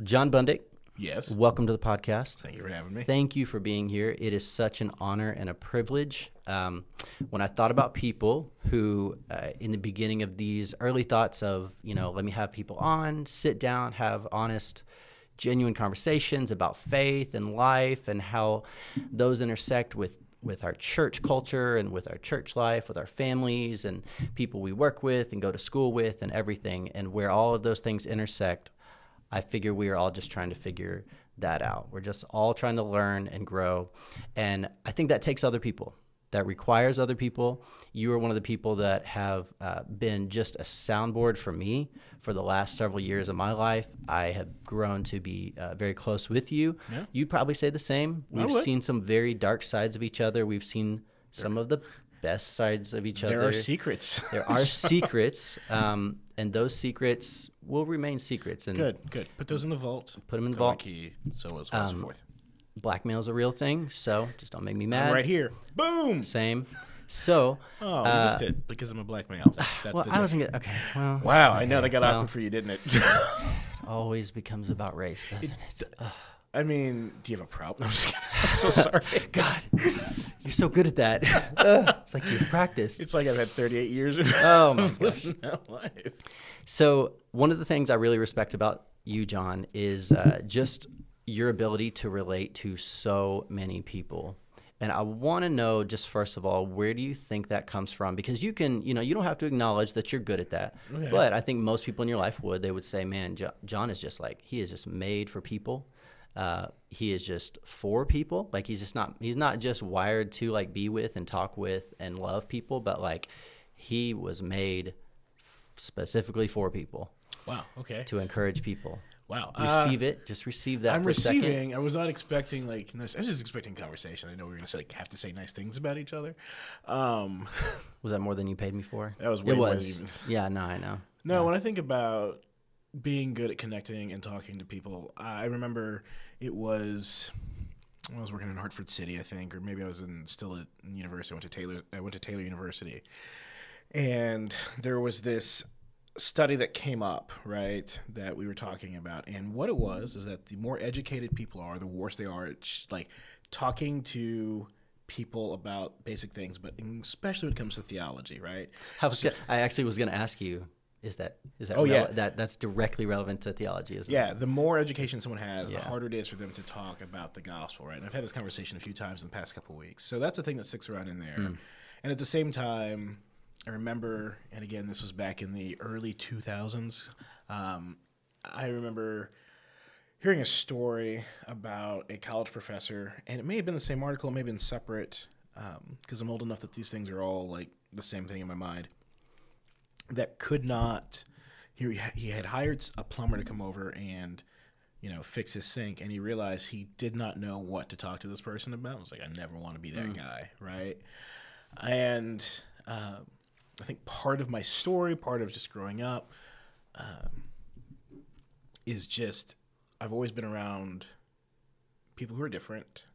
John Bundick, Yes. welcome to the podcast. Thank you for having me. Thank you for being here. It is such an honor and a privilege. When I thought about people who, in the beginning of these early thoughts of, let me have people on, sit down, have honest, genuine conversations about faith and life and how those intersect with our church culture and with our church life, with our families and people we work with and go to school with and everything, and where all of those things intersect, I figure we are all just trying to figure that out. We're just all trying to learn and grow. And I think that takes other people. That requires other people. You are one of the people that have been just a soundboard for me for the last several years of my life. I have grown to be very close with you. Yeah. You'd probably say the same. We've seen some very dark sides of each other. We've seen some of the best sides of each other. There are secrets. There are secrets, and those secrets will remain secrets. And Good. Put those in the vault. Put them in the vault. Key, so on and so forth. Blackmail is a real thing, so just don't make me mad. I'm right here. Boom. Same. So. Oh, you missed it because I'm a blackmail. That's well, I wasn't gonna. Okay. Well. Wow, I know that got awkward for you, didn't it? It always becomes about race, doesn't it? I mean, do you have a problem? I'm so sorry. God, you're so good at that. It's like you've practiced. It's like I've had 38 years of living that life. So one of the things I really respect about you, John, is just your ability to relate to so many people. And I want to know, just first of all, where do you think that comes from? Because you can, you don't have to acknowledge that you're good at that. Okay. But I think most people in your life would. They would say, man, John is just like, he is just made for people. He is just for people. Like he's not just wired to like be with and talk with and love people, but like he was made specifically for people. Wow. Okay. To encourage people. Wow. Receive it. Just receive that. I'm for receiving. A second. I was not expecting I was just expecting conversation. I know we were going to have to say nice things about each other. Was that more than you paid me for? That was way more than even. Yeah, no, I know. No, when I think about being good at connecting and talking to people, I remember I was working in Hartford City, I think, or maybe I was still at university. I went to Taylor University, and there was this study that came up, right, that we were talking about, and what it was is that the more educated people are, the worse they are at like talking to people about basic things, but especially when it comes to theology, right? I actually was going to ask you. Is that that's directly relevant to theology, isn't it? Yeah, the more education someone has, the harder it is for them to talk about the gospel, right? And I've had this conversation a few times in the past couple of weeks. So that's a thing that sticks around in there. And at the same time, I remember, and again, this was back in the early 2000s, I remember hearing a story about a college professor, and it may have been the same article, it may have been separate, because I'm old enough that these things are all like the same thing in my mind. That could not. He had hired a plumber to come over and, fix his sink, and he realized he did not know what to talk to this person about. I was like, I never want to be that guy, right? And I think part of my story, part of just growing up, is just I've always been around people who are different.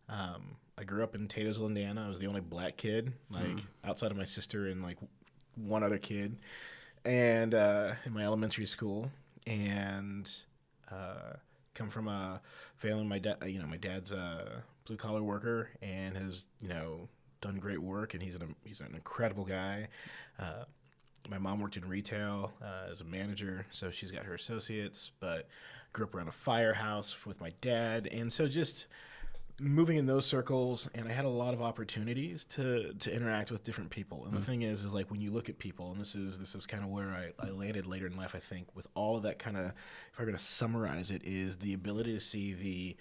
I grew up in Taylorsville, Indiana. I was the only black kid, outside of my sister and one other kid, and in my elementary school, and come from a family. My dad's a blue collar worker and has done great work, and he's an incredible guy. My mom worked in retail as a manager, so she's got her associates. But grew up around a firehouse with my dad, and so just moving in those circles, and I had a lot of opportunities to interact with different people. And the thing is like when you look at people, and this is kind of where I landed later in life, I think, with all of that kind of, if I'm going to summarize it, is the ability to see the,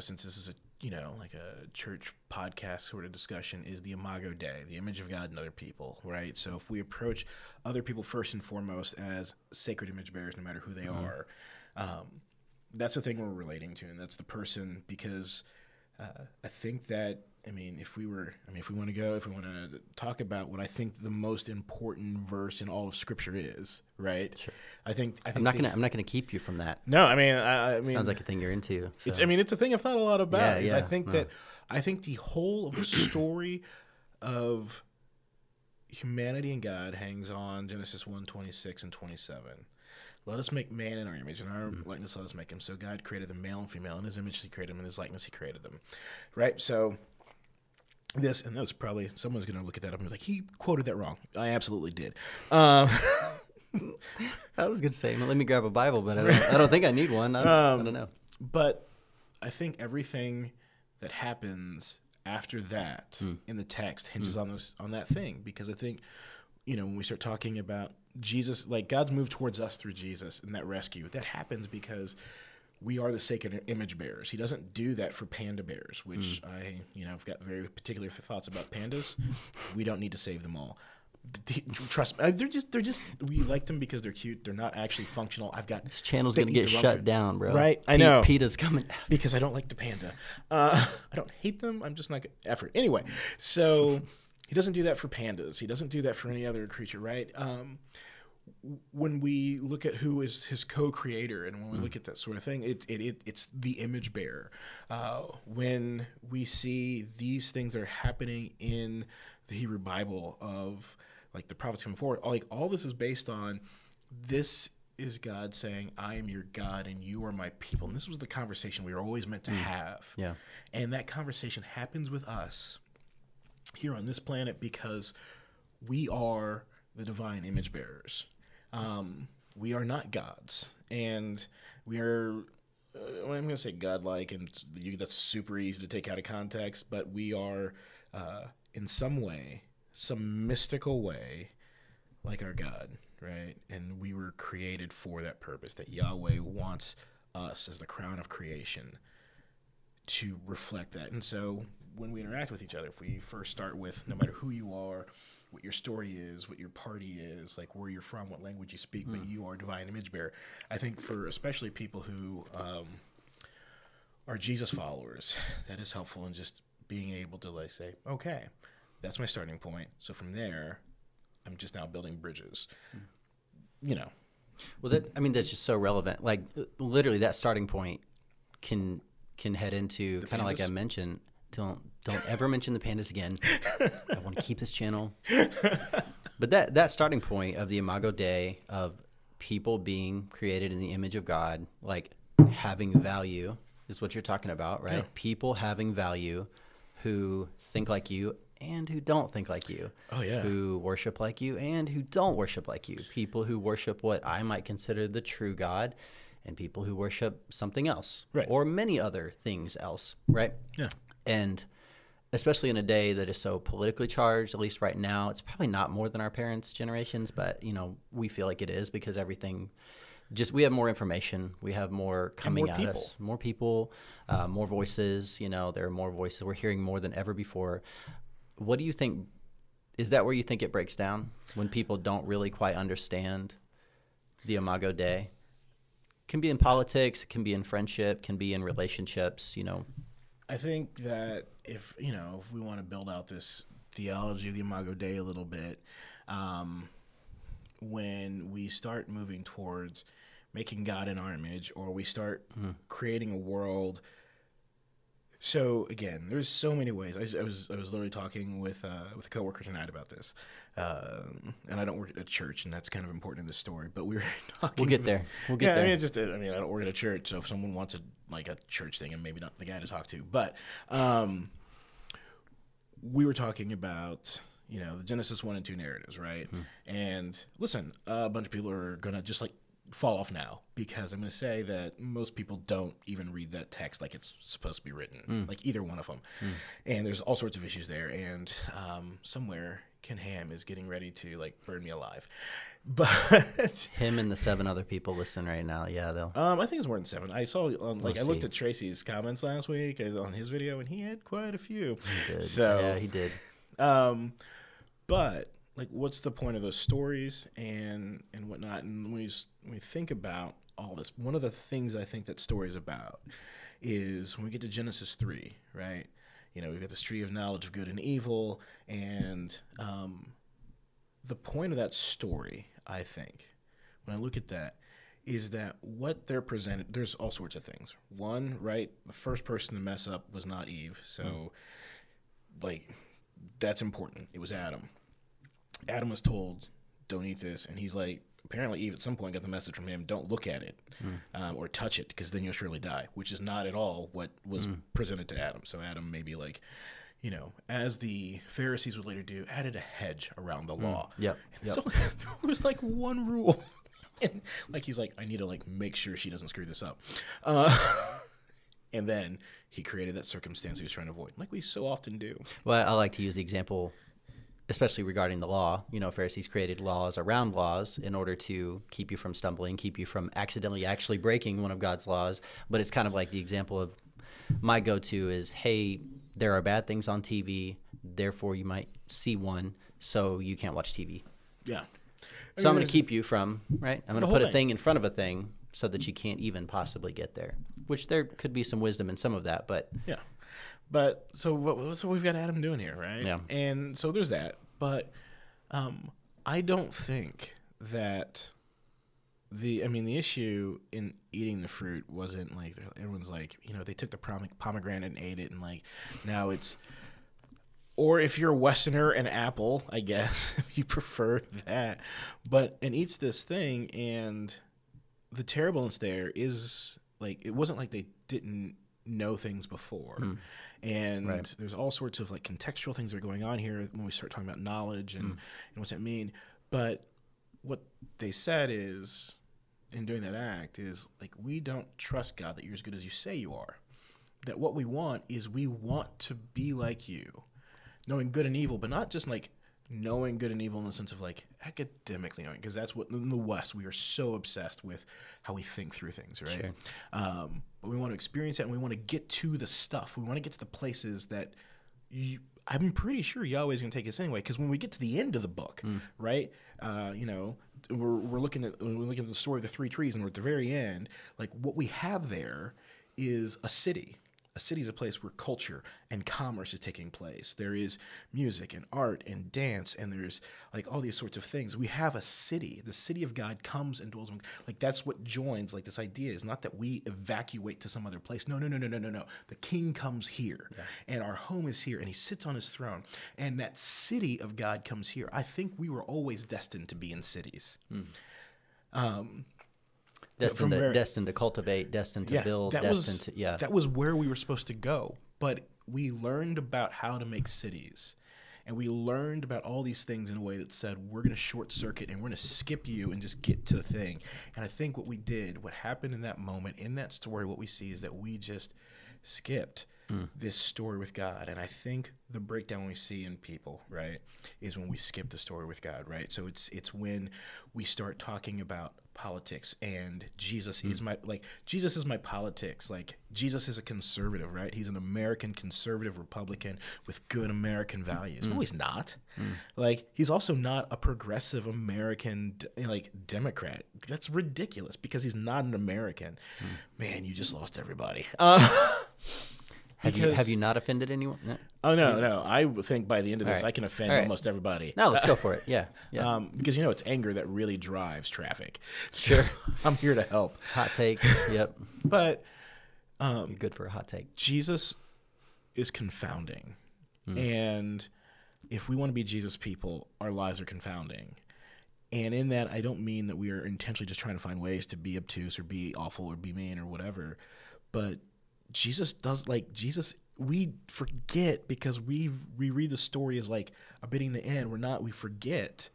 since this is a, like a church podcast sort of discussion, is the imago Dei, the image of God in other people, right? So if we approach other people first and foremost as sacred image bearers, no matter who they are, that's the thing we're relating to, and that's the person, because I think that, if we want to talk about what I think the most important verse in all of Scripture is, right? Sure. I think I'm not gonna keep you from that. No, I mean, sounds like a thing you're into. So. It's a thing I've thought a lot about. Yeah. I think the whole of the story of humanity and God hangs on Genesis 1:26 and 27. let us make man in our image, in our likeness let us make him. So God created them male and female. In his image he created them, in his likeness he created them. Right? So this, and that was probably, someone's going to look at that up and be like, he quoted that wrong. I absolutely did. I was going to say, let me grab a Bible, but I don't think I need one. I don't know. But I think everything that happens after that in the text hinges on that thing, because I think, when we start talking about Jesus, like God's move towards us through Jesus and that rescue, that happens because we are the sacred image bearers. He doesn't do that for panda bears, which I've got very particular thoughts about pandas. We don't need to save them all. Trust me, they're just. We like them because they're cute. They're not actually functional. This channel's gonna get shut down, bro. Right? I know. PETA's coming because I don't like the panda. I don't hate them. I'm just not gonna effort. Anyway, so he doesn't do that for pandas. He doesn't do that for any other creature, right? When we look at who is his co-creator, and when we look at that sort of thing, it's the image bearer. When we see these things that are happening in the Hebrew Bible of like the prophets coming forward, like all this is based on, this is God saying, I am your God and you are my people. And this was the conversation we were always meant to have. Yeah. And that conversation happens with us here on this planet because we are the divine image bearers. We are not gods, and we are, I'm going to say godlike, and that's super easy to take out of context, but we are, in some way, some mystical way, like our God, right? And we were created for that purpose, that Yahweh wants us as the crown of creation to reflect that. And so when we interact with each other, if we first start with, no matter who you are, what your story is, what your party is, like where you're from, what language you speak, but you are divine image bearer. I think for especially people who are Jesus followers, that is helpful in just being able to like say, okay, that's my starting point. So from there, I'm just now building bridges. Well, that's just so relevant. Like literally, that starting point can head into kind of like I mentioned. Don't ever mention the pandas again. I want to keep this channel. But that starting point of the Imago Dei, of people being created in the image of God, like having value, is what you're talking about, right? Yeah. People having value, who think like you and who don't think like you. Oh, yeah. Who worship like you and who don't worship like you. People who worship what I might consider the true God, and people who worship something else, right, or many other things else, right? Yeah. And especially in a day that is so politically charged, at least right now, it's probably not more than our parents' generations, but we feel like it is, because everything, we have more information, we have more coming at us, more people, more voices. There are more voices. We're hearing more than ever before. What do you think? Is that where you think it breaks down, when people don't really quite understand the Imago Dei? Can be in politics, it can be in friendship, can be in relationships. I think that if we want to build out this theology of the Imago Dei a little bit, when we start moving towards making God in our image, or we start creating a world. So again, there's so many ways. I was literally talking with a coworker tonight about this, and I don't work at a church, and that's kind of important in this story. But we were talking. We'll get there. We'll get there. I don't work at a church, so if someone wants a church thing, I'm maybe not the guy to talk to. But we were talking about the Genesis 1 and 2 narratives, right? And listen, a bunch of people are gonna just like fall off now, because I'm going to say that most people don't even read that text like it's supposed to be written, like either one of them. And there's all sorts of issues there. And somewhere Ken Ham is getting ready to like burn me alive. But him and the 7 other people listen right now. Yeah, they'll. I think it's more than 7. I saw I looked at Tracy's comments last week on his video, and he had quite a few. He did. So yeah, he did. But like, what's the point of those stories and whatnot? And when we think about all this, one of the things I think that story is about is when we get to Genesis 3, right? We've got this tree of knowledge of good and evil, and the point of that story, I think, when I look at that, is that what they're presented, there's all sorts of things. One, right, the first person to mess up was not Eve, so that's important. It was Adam. Adam was told, don't eat this, and he's like, apparently Eve at some point got the message from him, don't look at it or touch it, because then you'll surely die, which is not at all what was presented to Adam. So Adam maybe like, as the Pharisees would later do, added a hedge around the law. Yep. So there was like one rule. And like he's like, I need to like make sure she doesn't screw this up. And then he created that circumstance he was trying to avoid, like we so often do. Well, I like to use the example, especially regarding the law. Pharisees created laws around laws in order to keep you from stumbling, keep you from accidentally actually breaking one of God's laws. But it's kind of like the example of my go-to is, hey, there are bad things on TV, therefore you might see one, so you can't watch TV. Yeah. So I'm going to keep you from, right? I'm going to put a thing thing in front of a thing so that you can't even possibly get there, which there could be some wisdom in some of that, but... Yeah. But so we've got Adam doing here, right? Yeah. And so there's that. But I don't think that the issue in eating the fruit wasn't like everyone's like, they took the pomegranate and ate it, and like now it's, or if you're a Westerner, an apple, I guess, if you prefer that, and eats this thing, and the terribleness there is like, it wasn't like they didn't know things before. And there's all sorts of like contextual things that are going on here when we start talking about knowledge and what's that mean. But what they said is, in doing that act, is like, we don't trust God that you're as good as you say you are. That what we want is, we want to be like you, knowing good and evil, but not just like knowing good and evil in the sense of like academically knowing, because that's what in the West we are so obsessed with how we think through things, right? Sure. But we want to experience it, and we want to get to the stuff. We want to get to the places that I'm pretty sure Yahweh's going to take us anyway. Because when we get to the end of the book, right? We're looking at the story of the three trees, and we're at the very end. Like, what we have there is a city. A city is a place where culture and commerce is taking place. There is music and art and dance, and there's like all these sorts of things. We have a city. The city of God comes and dwells. Like, that's what joins like this idea, is not that we evacuate to some other place. No. The king comes here, and our home is here, and he sits on his throne. And that city of God comes here. I think we were always destined to be in cities. Destined to cultivate, destined to build, That was where we were supposed to go. But we learned about how to make cities. And we learned about all these things in a way that said, we're going to short circuit and we're going to skip you and just get to the thing. And I think what we did, what happened in that moment, in that story, what we see is that we just skipped this story with God. And I think the breakdown we see in people, right, is when we skip the story with God, right? So it's when we start talking about politics, and Jesus is my politics. Like, Jesus is a conservative, right? He's an American conservative Republican with good American values. No, he's not. Like, he's also not a progressive American Democrat. That's ridiculous, because he's not an American. Man, you just lost everybody. Have you not offended anyone? No. Oh, no. I think by the end of this, I can offend almost everybody. No, let's go for it. Yeah. Because, it's anger that really drives traffic. Sure. I'm here to help. Hot take. Yep. But you're good for a hot take. Jesus is confounding. And if we want to be Jesus people, our lives are confounding. And in that, I don't mean that we are intentionally just trying to find ways to be obtuse or be awful or be mean or whatever. But we forget, because we read the story as like a bidding to end. We forget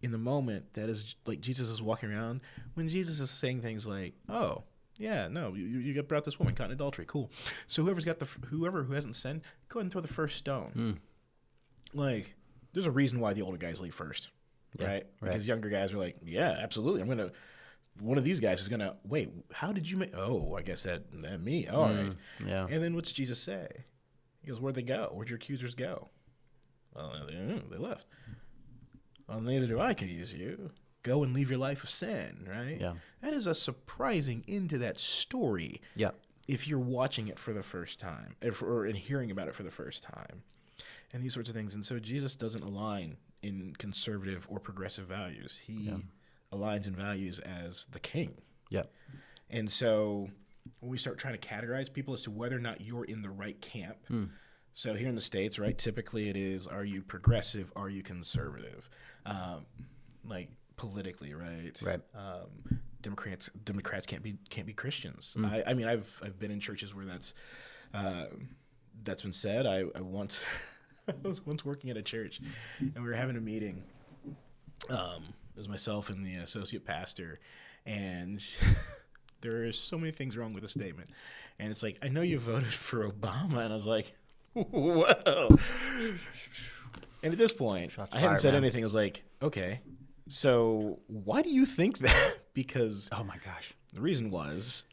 in the moment that is like Jesus is walking around, when Jesus is saying things like, oh, yeah, no, you brought this woman caught in adultery. Cool. So whoever who hasn't sinned, go ahead and throw the first stone. Like, there's a reason why the older guys leave first, right? Because younger guys are like, yeah, absolutely. One of these guys is going to, wait, how did you make, I guess that me. All right. Yeah. And then what's Jesus say? He goes, where'd they go? Where'd your accusers go? Well, they left. Well, neither do I accuse you. Go and leave your life of sin, right? Yeah. That is a surprising end to that story. Yeah. If you're watching it for the first time, or hearing about it for the first time, and these sorts of things. And so Jesus doesn't align in conservative or progressive values. He aligns in values as the king. Yeah. And so when we start trying to categorize people as to whether or not you're in the right camp, so here in the States, right, typically it is, are you progressive, are you conservative? Like, politically, right? Right. Democrats can't be Christians. Mm. I mean, I've been in churches where that's been said. I once I was once working at a church, and we were having a meeting. It was myself and the associate pastor, and there are so many things wrong with the statement. And it's like, I know you voted for Obama, and I was like, whoa. And at this point, I hadn't said anything. I was like, okay, so why do you think that? Because oh my gosh, the reason was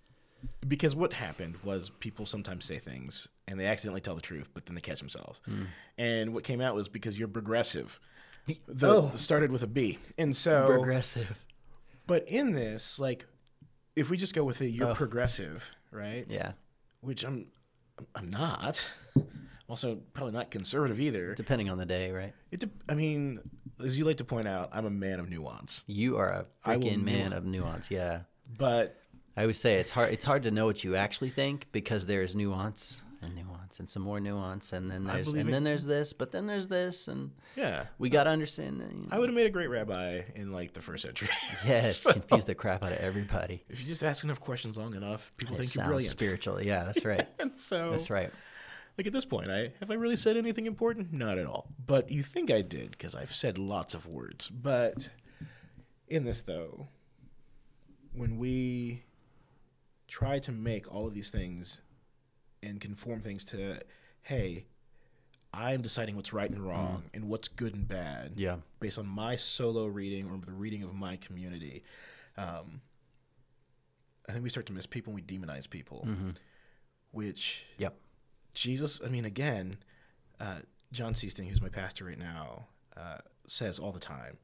because what happened was people sometimes say things and they accidentally tell the truth, but then they catch themselves. And what came out was because you're progressive. Started with a B. And so progressive. But in this, like, if we just go with it, you're progressive, right? Yeah. Which I'm not. Also, probably not conservative either. Depending on the day, right? I mean, as you like to point out, I'm a man of nuance. You are a freaking man of nuance, yeah. But I always say it's hard to know what you actually think because there's nuance and some more nuance, and then there's this, but then there's this, and yeah, we got to understand that. I would have made a great rabbi in like the first century. Yes, so, confuse the crap out of everybody. If you just ask enough questions long enough, people think you're sounds brilliant. Spiritual, yeah, that's right. And so that's right. Like at this point, have I really said anything important? Not at all. But you think I did because I've said lots of words. But in this though, when we try to make all of these things and conform things to, hey, I'm deciding what's right and wrong and what's good and bad based on my solo reading or the reading of my community, I think we start to miss people and we demonize people, which Jesus, I mean, again, John Seasting, who's my pastor right now, says all the time,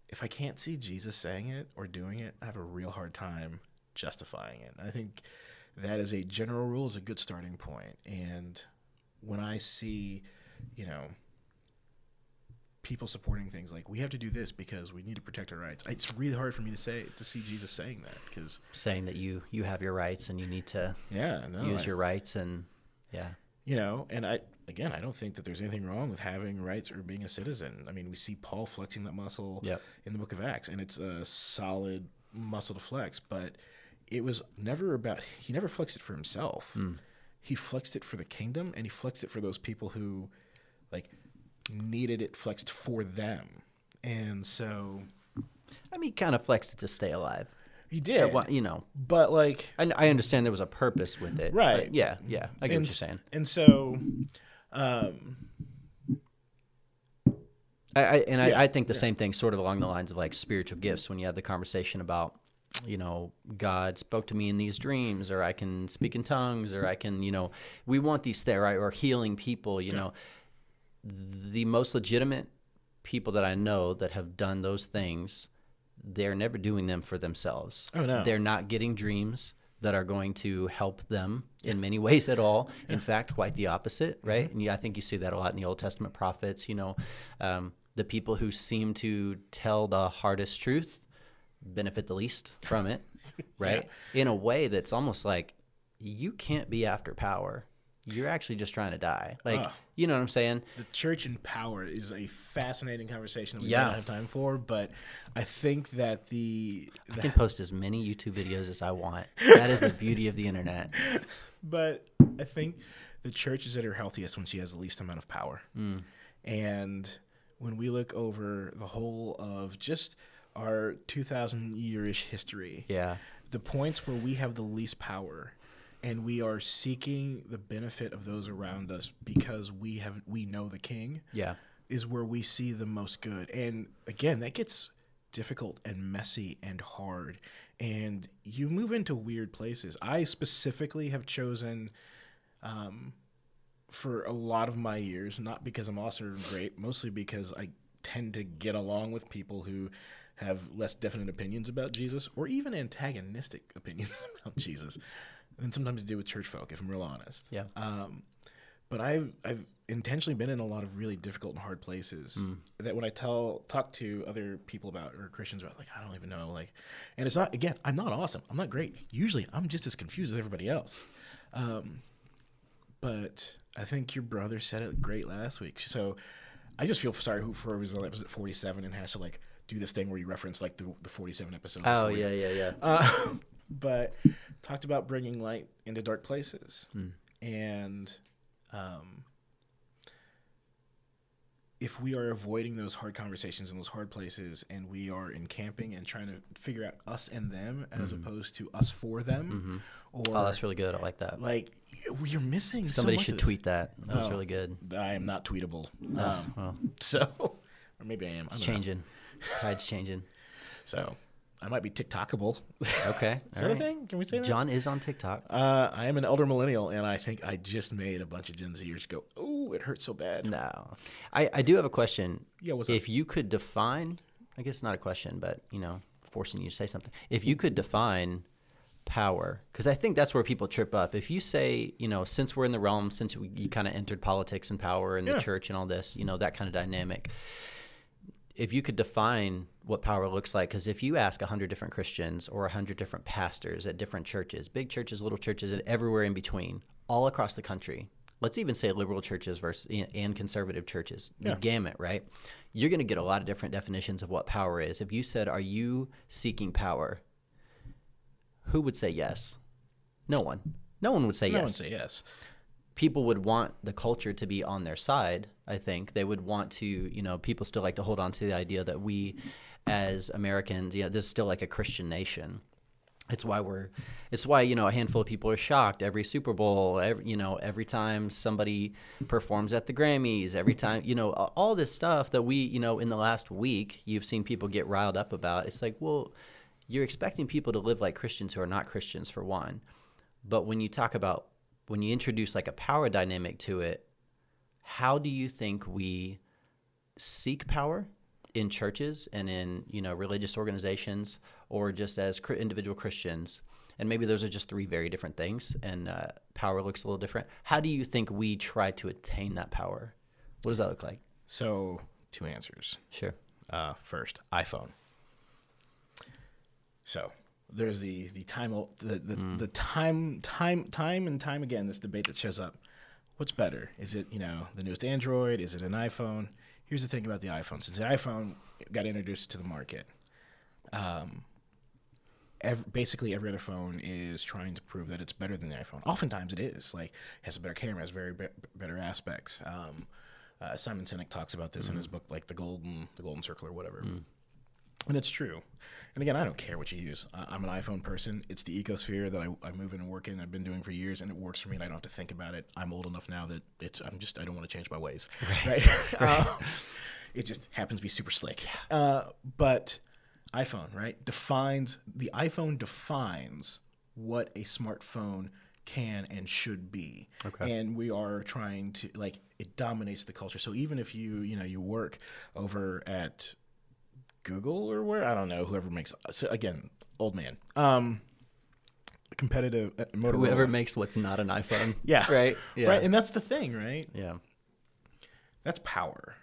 if I can't see Jesus saying it or doing it, I have a real hard time justifying it. I think that as a general rule is a good starting point. And when I see, people supporting things like we have to do this because we need to protect our rights, it's really hard for me to see Jesus saying that, because saying that you have your rights and you need to use your rights and and I don't think that there's anything wrong with having rights or being a citizen. I mean, we see Paul flexing that muscle in the book of Acts, and it's a solid muscle to flex, but it was never about, he never flexed it for himself. He flexed it for the kingdom, and he flexed it for those people who needed it flexed for them. And so, I mean, he kind of flexed it to stay alive. He did, but I understand there was a purpose with it, right? Yeah, I get what you're saying. And so, I think the same thing, sort of along the lines of spiritual gifts. When you have the conversation about, God spoke to me in these dreams, or I can speak in tongues, or I can, we want these things, right? Or healing people, the most legitimate people that I know that have done those things, they're never doing them for themselves. Oh, no. They're not getting dreams that are going to help them in many ways at all. In fact, quite the opposite, right? And I think you see that a lot in the Old Testament prophets, the people who seem to tell the hardest truth benefit the least from it, right? In a way that's almost like, you can't be after power. You're actually just trying to die. You know what I'm saying? The church and power is a fascinating conversation that we don't have time for, but I think that I can post as many YouTube videos as I want. That is the beauty of the internet. But I think the church is at her healthiest when she has the least amount of power. And when we look over the whole of just our 2,000-year-ish history, the points where we have the least power and we are seeking the benefit of those around us because we know the King, is where we see the most good. And again, that gets difficult and messy and hard, and you move into weird places. I specifically have chosen, for a lot of my years, not because I'm awesome or great, mostly because I tend to get along with people who have less definite opinions about Jesus, or even antagonistic opinions about Jesus, than sometimes to do with church folk, if I'm real honest. But I've intentionally been in a lot of really difficult and hard places that when I talk to other people about, or Christians about, I don't even know, and it's not, again, I'm not awesome. I'm not great. Usually I'm just as confused as everybody else. But I think your brother said it great last week. So I just feel sorry for whoever's on episode 47 and has to do this thing where you reference like the 47 episode. Oh, yeah. But talked about bringing light into dark places. And if we are avoiding those hard conversations in those hard places, and we are encamping and trying to figure out us and them as opposed to us for them, or that's really good. I like that. Like, you're missing. Somebody so much should of this. tweet that. That was really good. I am not tweetable. Well, So, or maybe I am. it's changing. Tide's changing. So, I might be TikTokable. Okay. Is that a thing? Can we say that? John is on TikTok. I am an elder millennial, and I think I just made a bunch of Gen Zers go, "Oh, it hurts so bad." No. I do have a question. Yeah, what's up? If you could define, I guess it's not a question, but, forcing you to say something. If you could define power, because I think that's where people trip up. If you say, since we're in the realm, since you kind of entered politics and power and the church and all this, that kind of dynamic, if you could define what power looks like, because if you ask 100 different Christians or 100 different pastors at different churches, big churches, little churches, and everywhere in between, all across the country, let's even say liberal churches and conservative churches, the gamut, right? You're going to get a lot of different definitions of what power is. If you said, are you seeking power? Who would say yes? No one. No one would say yes. No one would say yes. People would want the culture to be on their side, I think. They would want to, people still like to hold on to the idea that we as Americans, this is still like a Christian nation. It's why a handful of people are shocked every Super Bowl, every time somebody performs at the Grammys, every time, all this stuff that we, in the last week, you've seen people get riled up about. It's like, well, you're expecting people to live like Christians who are not Christians, for one. But when you introduce like a power dynamic to it, how do you think we seek power in churches and in, religious organizations, or just as individual Christians? And maybe those are just three very different things, and power looks a little different. How do you think we try to attain that power? What does that look like? So, two answers. Sure. First, iPhone. So there's the time and time again, this debate that shows up. What's better? Is it, the newest Android? Is it an iPhone? Here's the thing about the iPhone. Since the iPhone got introduced to the market, basically every other phone is trying to prove that it's better than the iPhone. Oftentimes it is. Like, has a better camera, has better aspects. Simon Sinek talks about this in his book, like the Golden Circle or whatever. And it's true. And again, I don't care what you use. I'm an iPhone person. It's the ecosphere that I move in and work in. I've been doing for years, and it works for me, and I don't have to think about it. I'm old enough now that I don't want to change my ways. Right? It just happens to be super slick. But iPhone, right, the iPhone defines what a smartphone can and should be. Okay. And we are trying to, it dominates the culture. So even if you work over at Google or where, I don't know, whoever makes, so again, old man, competitive Motorola. Whoever makes what's not an iPhone. Yeah. Right. Yeah. Right. And that's the thing, right? Yeah. That's power.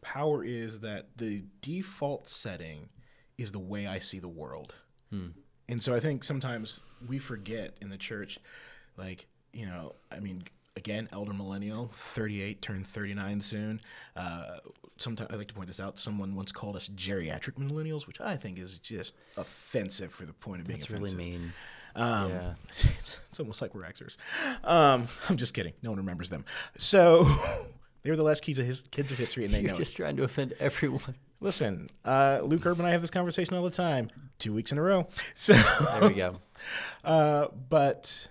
Power is that the default setting is the way I see the world. And so I think sometimes we forget in the church, again, elder millennial, 38, turned 39 soon. Sometimes I like to point this out. Someone once called us geriatric millennials, which I think is just offensive for the point of being offensive. That's really mean. Yeah. It's almost like we're Xers. I'm just kidding. No one remembers them. So they were the last kids of history, and they know You're just trying to offend everyone. Listen, Luke Herb and I have this conversation all the time. 2 weeks in a row. So there we go. But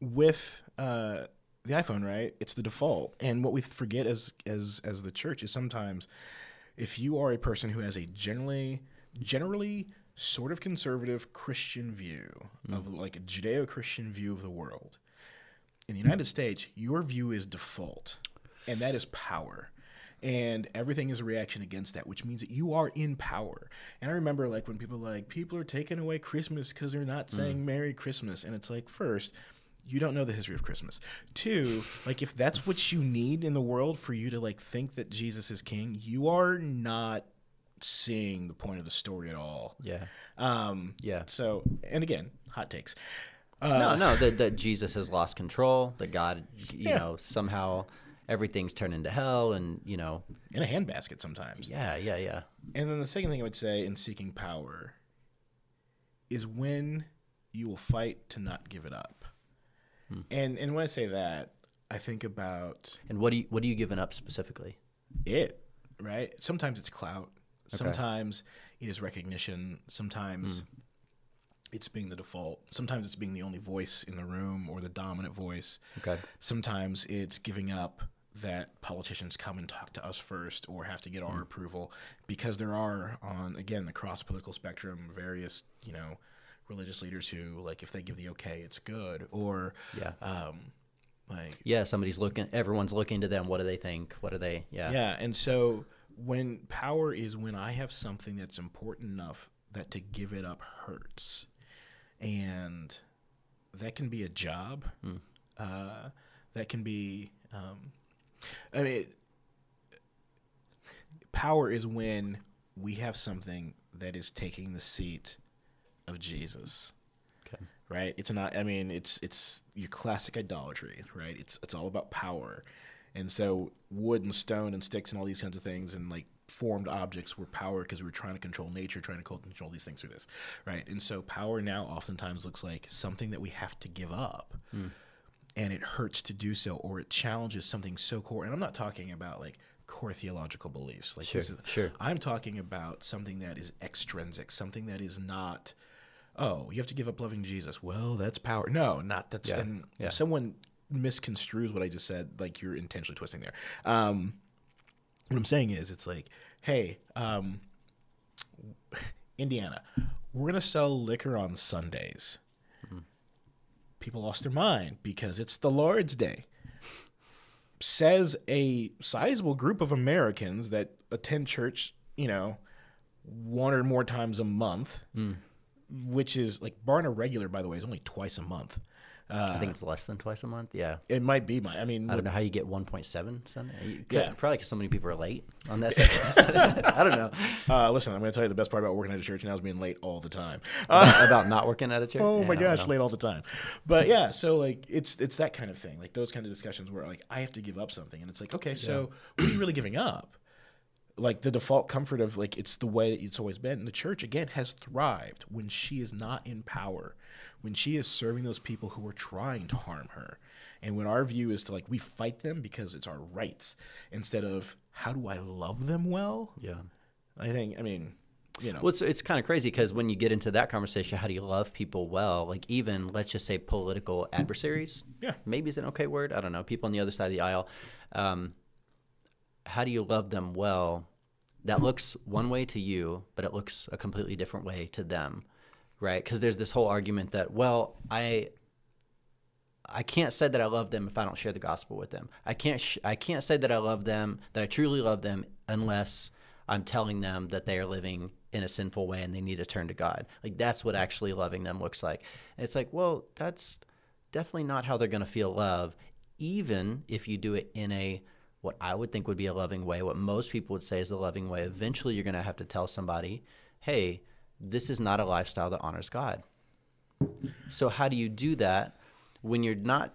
with the iPhone, right? It's the default, and what we forget as the church is sometimes, if you are a person who has a generally sort of conservative Christian view of like a Judeo-Christian view of the world, in the United States, your view is default, and that is power. And everything is a reaction against that, which means that you are in power. And I remember when people are taking away Christmas because they're not saying Merry Christmas. And it's like, first, you don't know the history of Christmas. Two, if that's what you need in the world for you to think that Jesus is king, you are not seeing the point of the story at all. Yeah. Yeah. So, and again, hot takes. No, that Jesus has lost control, that God, somehow everything's turned into hell, and in a handbasket sometimes. Yeah. And then the second thing I would say in seeking power is when you will fight to not give it up. And when I say that, I think about And what are you giving up specifically? it, right? Sometimes it's clout. Sometimes it is recognition. Sometimes it's being the default. Sometimes it's being the only voice in the room or the dominant voice. Okay. Sometimes it's giving up that politicians come and talk to us first or have to get our approval, because there are, on, again, across the political spectrum, various, religious leaders who, like, if they give the okay, it's good. Or, everyone's looking to them. What do they think? What are they? Yeah. Yeah. And so when power is when I have something that's important enough that to give it up hurts. And that can be a job. That can be, power is when we have something that is taking the seat of Jesus. Okay. Right? It's your classic idolatry, right? It's all about power. And so wood and stone and sticks and all these kinds of things and like formed objects were power because we were trying to control nature, trying to control these things through this, right? And so power now oftentimes looks like something that we have to give up. And it hurts to do so, or it challenges something so core. And I'm not talking about like core theological beliefs. Like Sure. I'm talking about something that is extrinsic, something that is not, oh, you have to give up loving Jesus. Well, that's power. No, not that's. Yeah. And if someone misconstrues what I just said, like you're intentionally twisting there. What I'm saying is, it's like, hey, Indiana, we're going to sell liquor on Sundays. People lost their mind because it's the Lord's Day. Says a sizable group of Americans that attend church, one or more times a month, which is like, barring a regular, by the way, is only twice a month. I think it's less than twice a month. Yeah. It might be. I don't know how you get 1.7 Sunday. Yeah. Probably because so many people are late on that Sunday. I don't know. Listen, I'm going to tell you the best part about working at a church now is being late all the time. About not working at a church? Oh my gosh, late all the time. But yeah, so like it's that kind of thing. Like those kind of discussions where like I have to give up something, and it's like, okay, so what are you really giving up? Like the default comfort of like it's the way that it's always been. And the church, again, has thrived when she is not in power, when she is serving those people who are trying to harm her. And when our view is to like, we fight them because it's our rights instead of how do I love them well? Yeah. Well, it's kind of crazy because when you get into that conversation, how do you love people well? Like even, let's just say political adversaries. Yeah. Maybe is an okay word. I don't know. People on the other side of the aisle. How do you love them well? That looks one way to you, but it looks a completely different way to them, right? Because there's this whole argument that, well, I can't say that I love them if I don't share the gospel with them. I can't say that I love them, that I truly love them, unless I'm telling them that they are living in a sinful way and they need to turn to God. Like that's what actually loving them looks like. And it's like, well, that's definitely not how they're going to feel love, even if you do it in a what I would think would be a loving way, what most people would say is the loving way. Eventually, you're going to have to tell somebody, hey, this is not a lifestyle that honors God. So how do you do that when you're not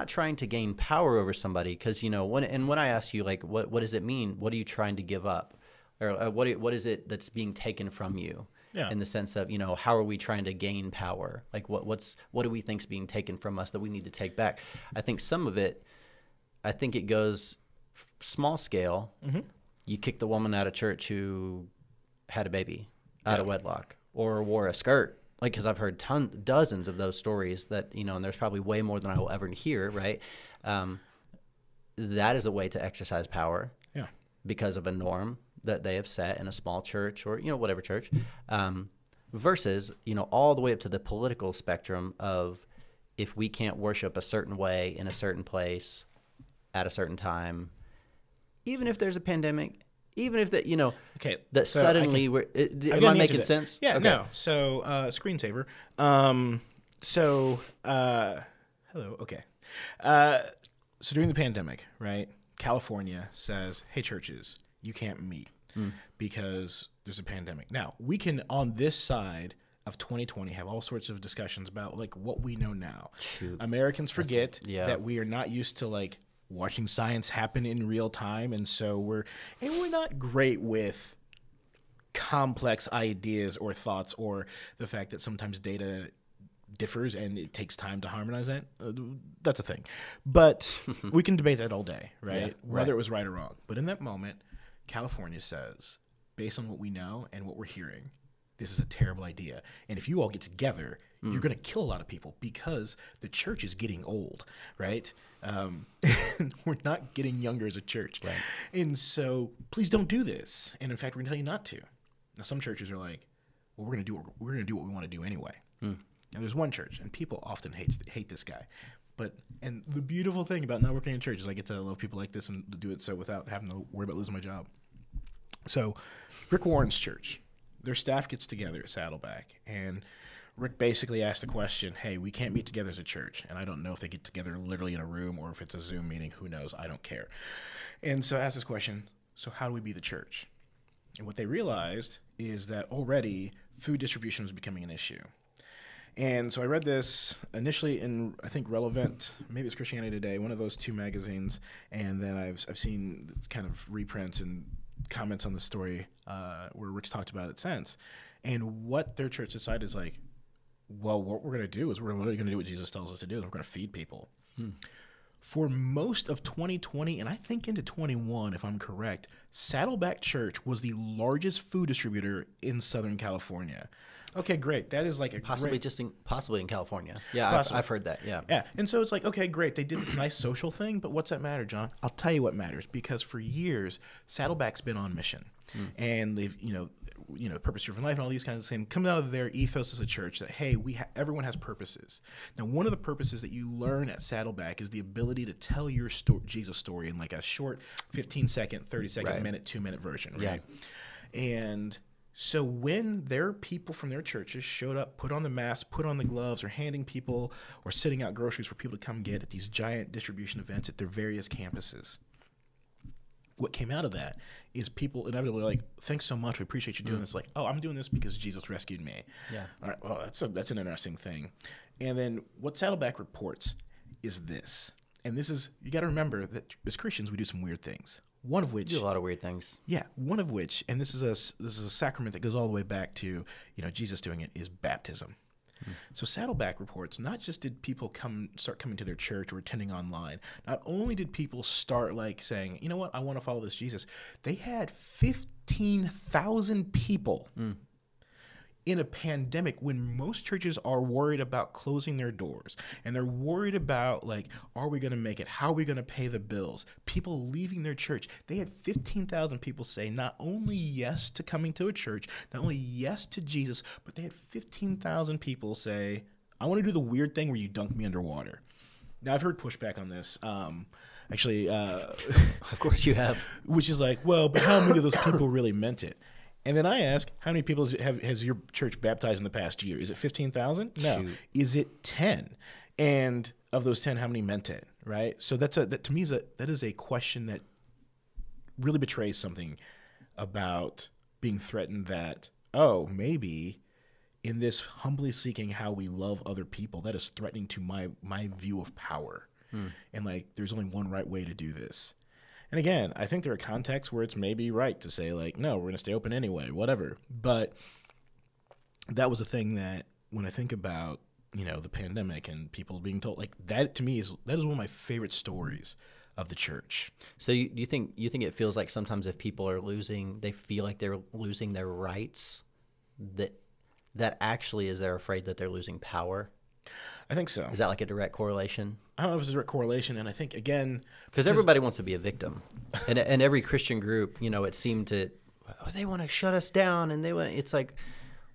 trying to gain power over somebody? Because, when I ask you, like, what does it mean? What are you trying to give up? Or what is it that's being taken from you? Yeah. In the sense of, how are we trying to gain power? Like, what do we think is being taken from us that we need to take back? I think some of it, it goes small scale. Mm-hmm. You kick the woman out of church who had a baby out of wedlock or wore a skirt. Like, because I've heard dozens of those stories that, and there's probably way more than I will ever hear, right? That is a way to exercise power because of a norm that they have set in a small church or, whatever church, versus, all the way up to the political spectrum of if we can't worship a certain way in a certain place at a certain time, even if there's a pandemic, even if that, that so suddenly am I making sense? Yeah, okay. No. So, screensaver. Hello. Okay. So during the pandemic, right, California says, hey, churches, you can't meet because there's a pandemic. Now, we can, on this side of 2020, have all sorts of discussions about like what we know now. Shoot. Americans forget that we are not used to like watching science happen in real time. And so we're not great with complex ideas or thoughts, or the fact that sometimes data differs and it takes time to harmonize that. That's a thing. But we can debate that all day, right? Yeah, Whether it was right or wrong. But in that moment, California says, based on what we know and what we're hearing, this is a terrible idea. And if you all get together, you're going to kill a lot of people because the church is getting old, right? We're not getting younger as a church. Right. And so please don't do this. And in fact, we're going to tell you not to. Now, some churches are like, well, we're going to do what we want to do anyway. And there's one church, and people often hate this guy. And the beautiful thing about not working in church is I get to love people like this and to do it so without having to worry about losing my job. So Rick Warren's church, their staff gets together at Saddleback, and Rick basically asked the question, hey, we can't meet together as a church. And I don't know if they get together literally in a room or if it's a Zoom meeting. Who knows? I don't care. And so I asked this question, so how do we be the church? And what they realized is that already food distribution was becoming an issue. And so I read this initially in, I think, Relevant, maybe it's Christianity Today, one of those two magazines. And then I've seen kind of reprints and comments on the story where Rick's talked about it since. And what their church decided is like, well, what we're going to do is we're literally going to do what Jesus tells us to do. We're going to feed people. For most of 2020, and I think into 21, if I'm correct, Saddleback Church was the largest food distributor in Southern California. Okay, great. That is like a Possibly in California. Yeah, I've heard that. Yeah. Yeah. And so it's like, okay, great. They did this nice social thing, but what's that matter, John? I'll tell you what matters, because for years, Saddleback's been on mission. And they've, purpose driven life and all these kinds of things come out of their ethos as a church that, hey, everyone has purposes. Now, one of the purposes that you learn at Saddleback is the ability to tell your Jesus story in like a short 15-second, 30-second, minute, 2-minute version, right? Yeah. And so when their people from their churches showed up, put on the mask, put on the gloves, or handing people or sitting out groceries for people to come get at these giant distribution events at their various campuses, what came out of that is people inevitably like, thanks so much, we appreciate you doing this. Like, oh, I'm doing this because Jesus rescued me. Yeah. All right, well, that's an interesting thing. And then what Saddleback reports is this. And this is, you got to remember that as Christians, we do some weird things. One of which, do a lot of weird things. Yeah, one of which, and this is a sacrament that goes all the way back to Jesus doing it, is baptism. So Saddleback reports, not just did people start coming to their church or attending online, not only did people start like saying, you know what, I want to follow this Jesus, they had 15,000 people in a pandemic when most churches are worried about closing their doors and they're worried about like, are we going to make it? How are we going to pay the bills? People leaving their church. They had 15,000 people say not only yes to coming to a church, not only yes to Jesus, but they had 15,000 people say, I want to do the weird thing where you dunk me underwater. Now, I've heard pushback on this. Actually, of course you have. Which is like, well, but how many of those people really meant it? And then I ask, how many people has your church baptized in the past year? Is it 15,000? No. Shoot. Is it 10? And of those 10, how many meant it? Right. So that to me that is a question that really betrays something about being threatened that, oh, maybe in this humbly seeking how we love other people, that is threatening to my view of power. And like, there's only one right way to do this. And again, I think there are contexts where it's maybe right to say like, no, we're going to stay open anyway, whatever. But that was a thing that when I think about, the pandemic and people being told like that, to me that is one of my favorite stories of the church. So you think it feels like sometimes if people are they feel like they're losing their rights, that actually is they're afraid that they're losing power? I think so. Is that like a direct correlation? I don't know if it's a direct correlation, and I think again because everybody wants to be a victim, and every Christian group, it seemed to they want to shut us down, and it's like,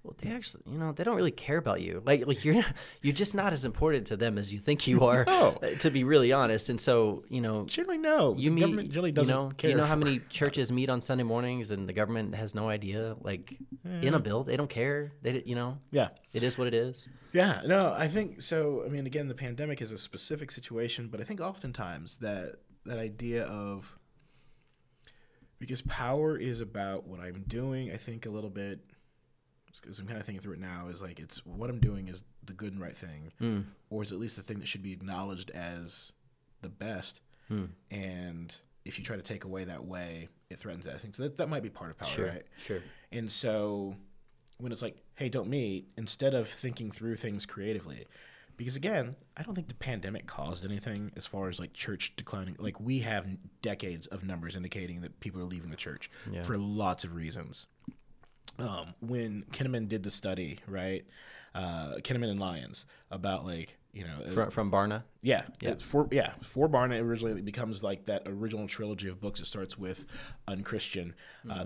well, they actually, they don't really care about you. Like you're just not as important to them as you think you are. No. To be really honest. And so, generally no. You the government generally doesn't care. You know how many churches meet on Sunday mornings and the government has no idea, like in a bill, they don't care. Yeah. It is what it is. Yeah, no, I think so. I mean, again, the pandemic is a specific situation, but I think oftentimes that idea of, because power is about what I'm doing, I think a little bit, because I'm kind of thinking through it now, is like it's what I'm doing is the good and right thing, or is at least the thing that should be acknowledged as the best. And if you try to take away that way, it threatens that thing. So that might be part of power, right? Sure. And so when it's like, hey, don't meet, instead of thinking through things creatively, because again, I don't think the pandemic caused anything as far as like church declining. Like we have decades of numbers indicating that people are leaving the church for lots of reasons. When Kinnaman did the study, right? Kinnaman and Lyons about like, you know, From Barna. Yeah. For Barna, originally it becomes like that original trilogy of books. It starts with Unchristian, the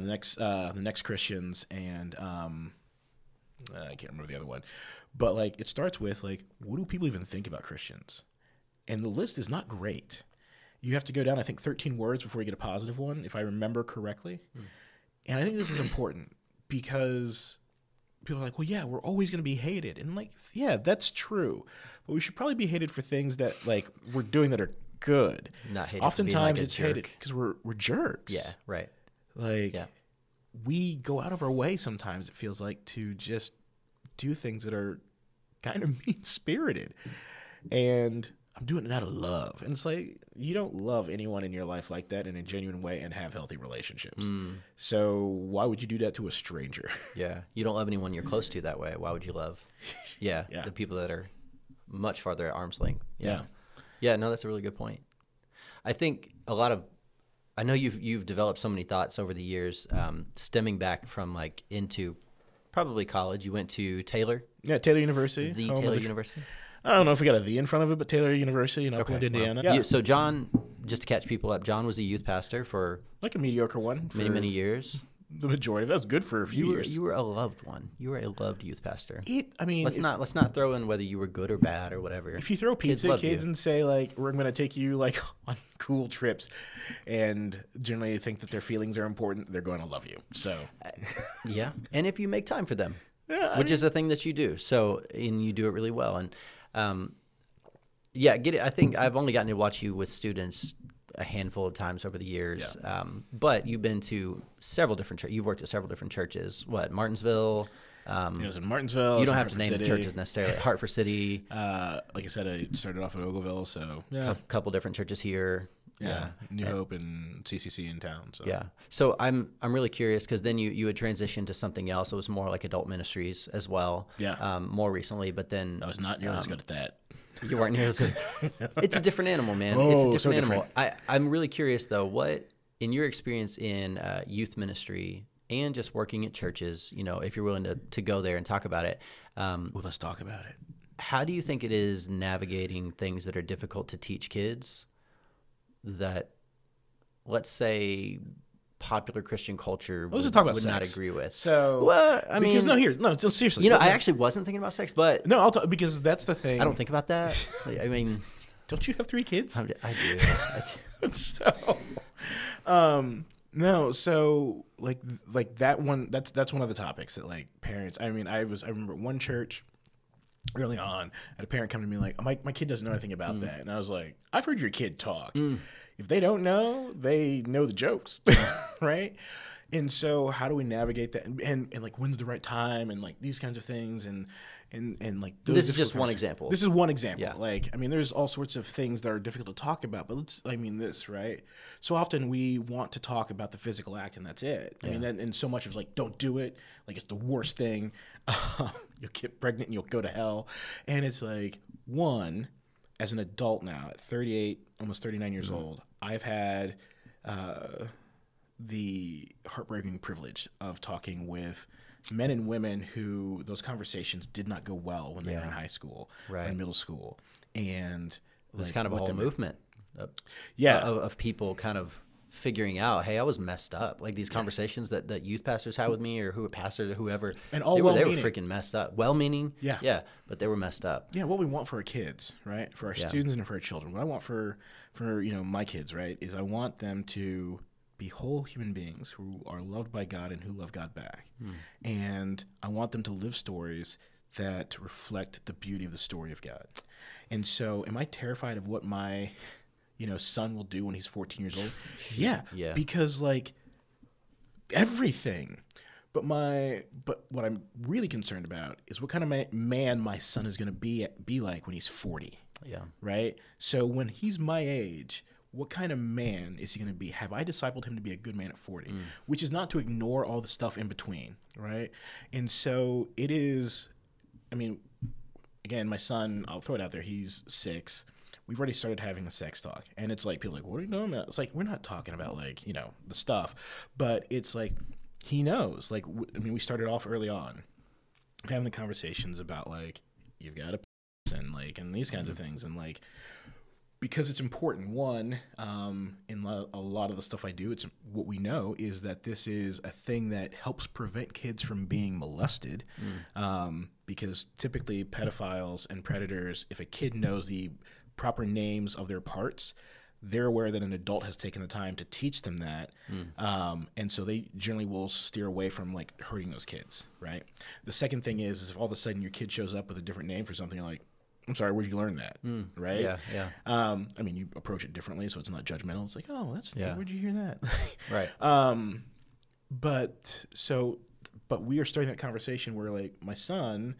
next Christians, and I can't remember the other one, but like it starts with like, what do people even think about Christians? And the list is not great. You have to go down, I think, 13 words before you get a positive one, if I remember correctly. And I think this is important because people are like, well, yeah, we're always going to be hated. And like, yeah, that's true. But we should probably be hated for things that like we're doing that are good. Not hated. Oftentimes for it's hated because we're jerks. Yeah, right. Like we go out of our way sometimes, it feels like, to just do things that are kind of mean-spirited. And I'm doing it out of love. And it's like, you don't love anyone in your life like that in a genuine way and have healthy relationships. So why would you do that to a stranger? Yeah. You don't love anyone you're close to that way. Why would you love the people that are much farther at arm's length? Yeah, no, that's a really good point. I think I know you've developed so many thoughts over the years, stemming back from like into probably college. You went to Taylor? Yeah, Taylor University. The Taylor University? I don't know if we got a "the" in front of it, but Taylor University in Oakland, Indiana. Well, so John, just to catch people up, John was a youth pastor for like a mediocre one for many years. The majority of it. That was good for a few years. You were a loved one. You were a loved youth pastor. Let's not throw in whether you were good or bad or whatever. If you throw pizza at kids and say like, we're going to take you like on cool trips, and generally think that their feelings are important, they're going to love you. So yeah, and if you make time for them, which is a thing that you do. So and you do it really well. And get it. I think I've only gotten to watch you with students a handful of times over the years. But you've been to several different churches. You've worked at several different churches. What, Martinsville? I was in Martinsville. You don't have to name the churches necessarily. Hartford City. Like I said, I started off at Ogleville, so a couple different churches here. New Hope and CCC in town. So. Yeah. So I'm really curious because then you had transitioned to something else. It was more like adult ministries as well. Yeah. More recently, but then I was not nearly as good at that. You weren't nearly as good. It's a different animal, man. It's a different animal. I'm really curious though. What in your experience in youth ministry and just working at churches, you know, if you're willing to go there and talk about it. Well, let's talk about it. How do you think it is navigating things that are difficult to teach kids that, let's say, popular Christian culture would not agree with? So, well, I mean, seriously. You know, I actually wasn't thinking about sex, but no, I'll talk because that's the thing. I don't think about that. I mean, don't you have 3 kids? I do. So, no, so like that one. That's one of the topics that like parents. I mean, I remember one church early on, I had a parent come to me like, my kid doesn't know anything about that. And I was like, I've heard your kid talk. If they don't know, they know the jokes, right? And so how do we navigate that? And like, when's the right time? And like these kinds of things. And like, this is just one example. This is one example. Yeah. Like, I mean, there's all sorts of things that are difficult to talk about, but this, right? So often we want to talk about the physical act and that's it. I mean, and so much of like, don't do it. Like, it's the worst thing. You'll get pregnant and you'll go to hell. And it's like, one, as an adult now at 38, almost 39 years old, I've had the heartbreaking privilege of talking with men and women who those conversations did not go well when they were in high school or in middle school. And it's kind of a whole movement of people kind of figuring out, hey, I was messed up. Like these conversations that youth pastors had with me or pastors or whoever, and they were freaking messed up. Well-meaning, but they were messed up. Yeah, what we want for our kids, right? For our students and for our children. What I want for my kids, right, is I want them to be whole human beings who are loved by God and who love God back. And I want them to live stories that reflect the beauty of the story of God. And so am I terrified of what my son will do when he's 14 years old? Yeah. Because like everything. But what I'm really concerned about is what kind of man my son is going to be like when he's 40. Yeah. Right? So when he's my age, what kind of man is he going to be? Have I discipled him to be a good man at 40? Which is not to ignore all the stuff in between, right? And so it is, I mean, again, my son, I'll throw it out there, he's 6. We've already started having the sex talk. And it's like, people are like, what are you doing about? It's like, we're not talking about, like, you know, the stuff. But it's like, he knows. Like, I mean, we started off early on having the conversations about, like, you've got to and, like, and these kinds of things. And, like, because it's important. One, in a lot of the stuff I do, it's what we know is that this is a thing that helps prevent kids from being molested. Because typically pedophiles and predators, if a kid knows the proper names of their parts, they're aware that an adult has taken the time to teach them that. And so they generally will steer away from, like, hurting those kids, right? The second thing is if all of a sudden your kid shows up with a different name for something, you're like, I'm sorry, where'd you learn that? Right? Yeah. I mean, you approach it differently, so it's not judgmental. It's like, oh, that's neat. Where'd you hear that? Right. But we are starting that conversation where, like, my son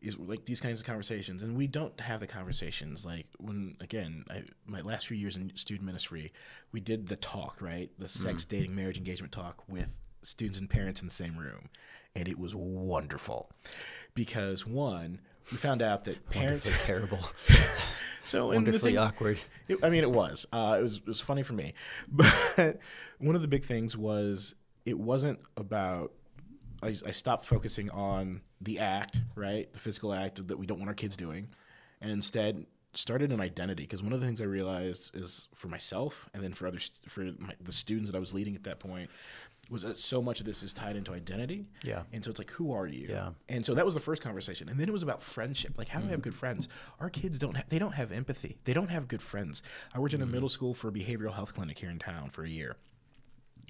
is like these kinds of conversations, and we don't have the conversations like when, again, my last few years in student ministry, we did the talk, right? The sex, dating, marriage, engagement talk with students and parents in the same room. And it was wonderful because, one, we found out that parents Wonderfully terrible. So wonderfully awkward. It was. It was funny for me. But one of the big things was it wasn't about, I stopped focusing on the act, right? The physical act that we don't want our kids doing. And instead started an identity. Because one of the things I realized is for myself and then for the students that I was leading at that point was that so much of this is tied into identity. Yeah. And so it's like, who are you? Yeah. And so that was the first conversation. And then it was about friendship. Like, how do I have good friends? Our kids they don't have empathy. They don't have good friends. I worked in a middle school for a behavioral health clinic here in town for a year.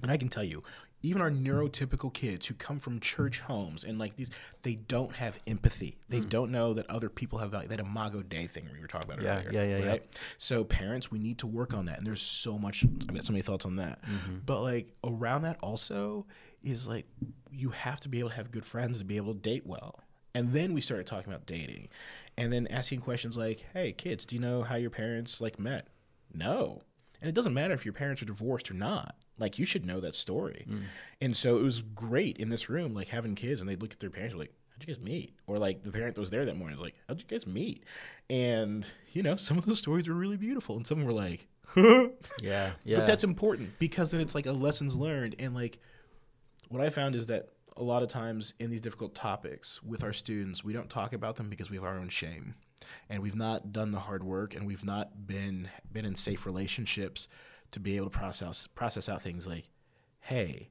And I can tell you, even our neurotypical kids who come from church homes and like these, they don't have empathy. They don't know that other people have value. That Imago Dei thing we were talking about earlier. Right? So parents, we need to work on that. And there's so much, I've got so many thoughts on that. But like around that also is like, you have to be able to have good friends to be able to date well. And then we started talking about dating and then asking questions like, hey kids, do you know how your parents like met? No. And it doesn't matter if your parents are divorced or not. Like, you should know that story. And so it was great in this room, like, having kids, and they'd look at their parents and be like, how'd you guys meet? Or, like, the parent that was there that morning was like, how'd you guys meet? And, you know, some of those stories were really beautiful, and some were like, Yeah. But that's important because then it's, like, a lessons learned. And, like, what I found is that a lot of times in these difficult topics with our students, we don't talk about them because we have our own shame. And we've not done the hard work, and we've not been in safe relationships to be able to process out things like, hey,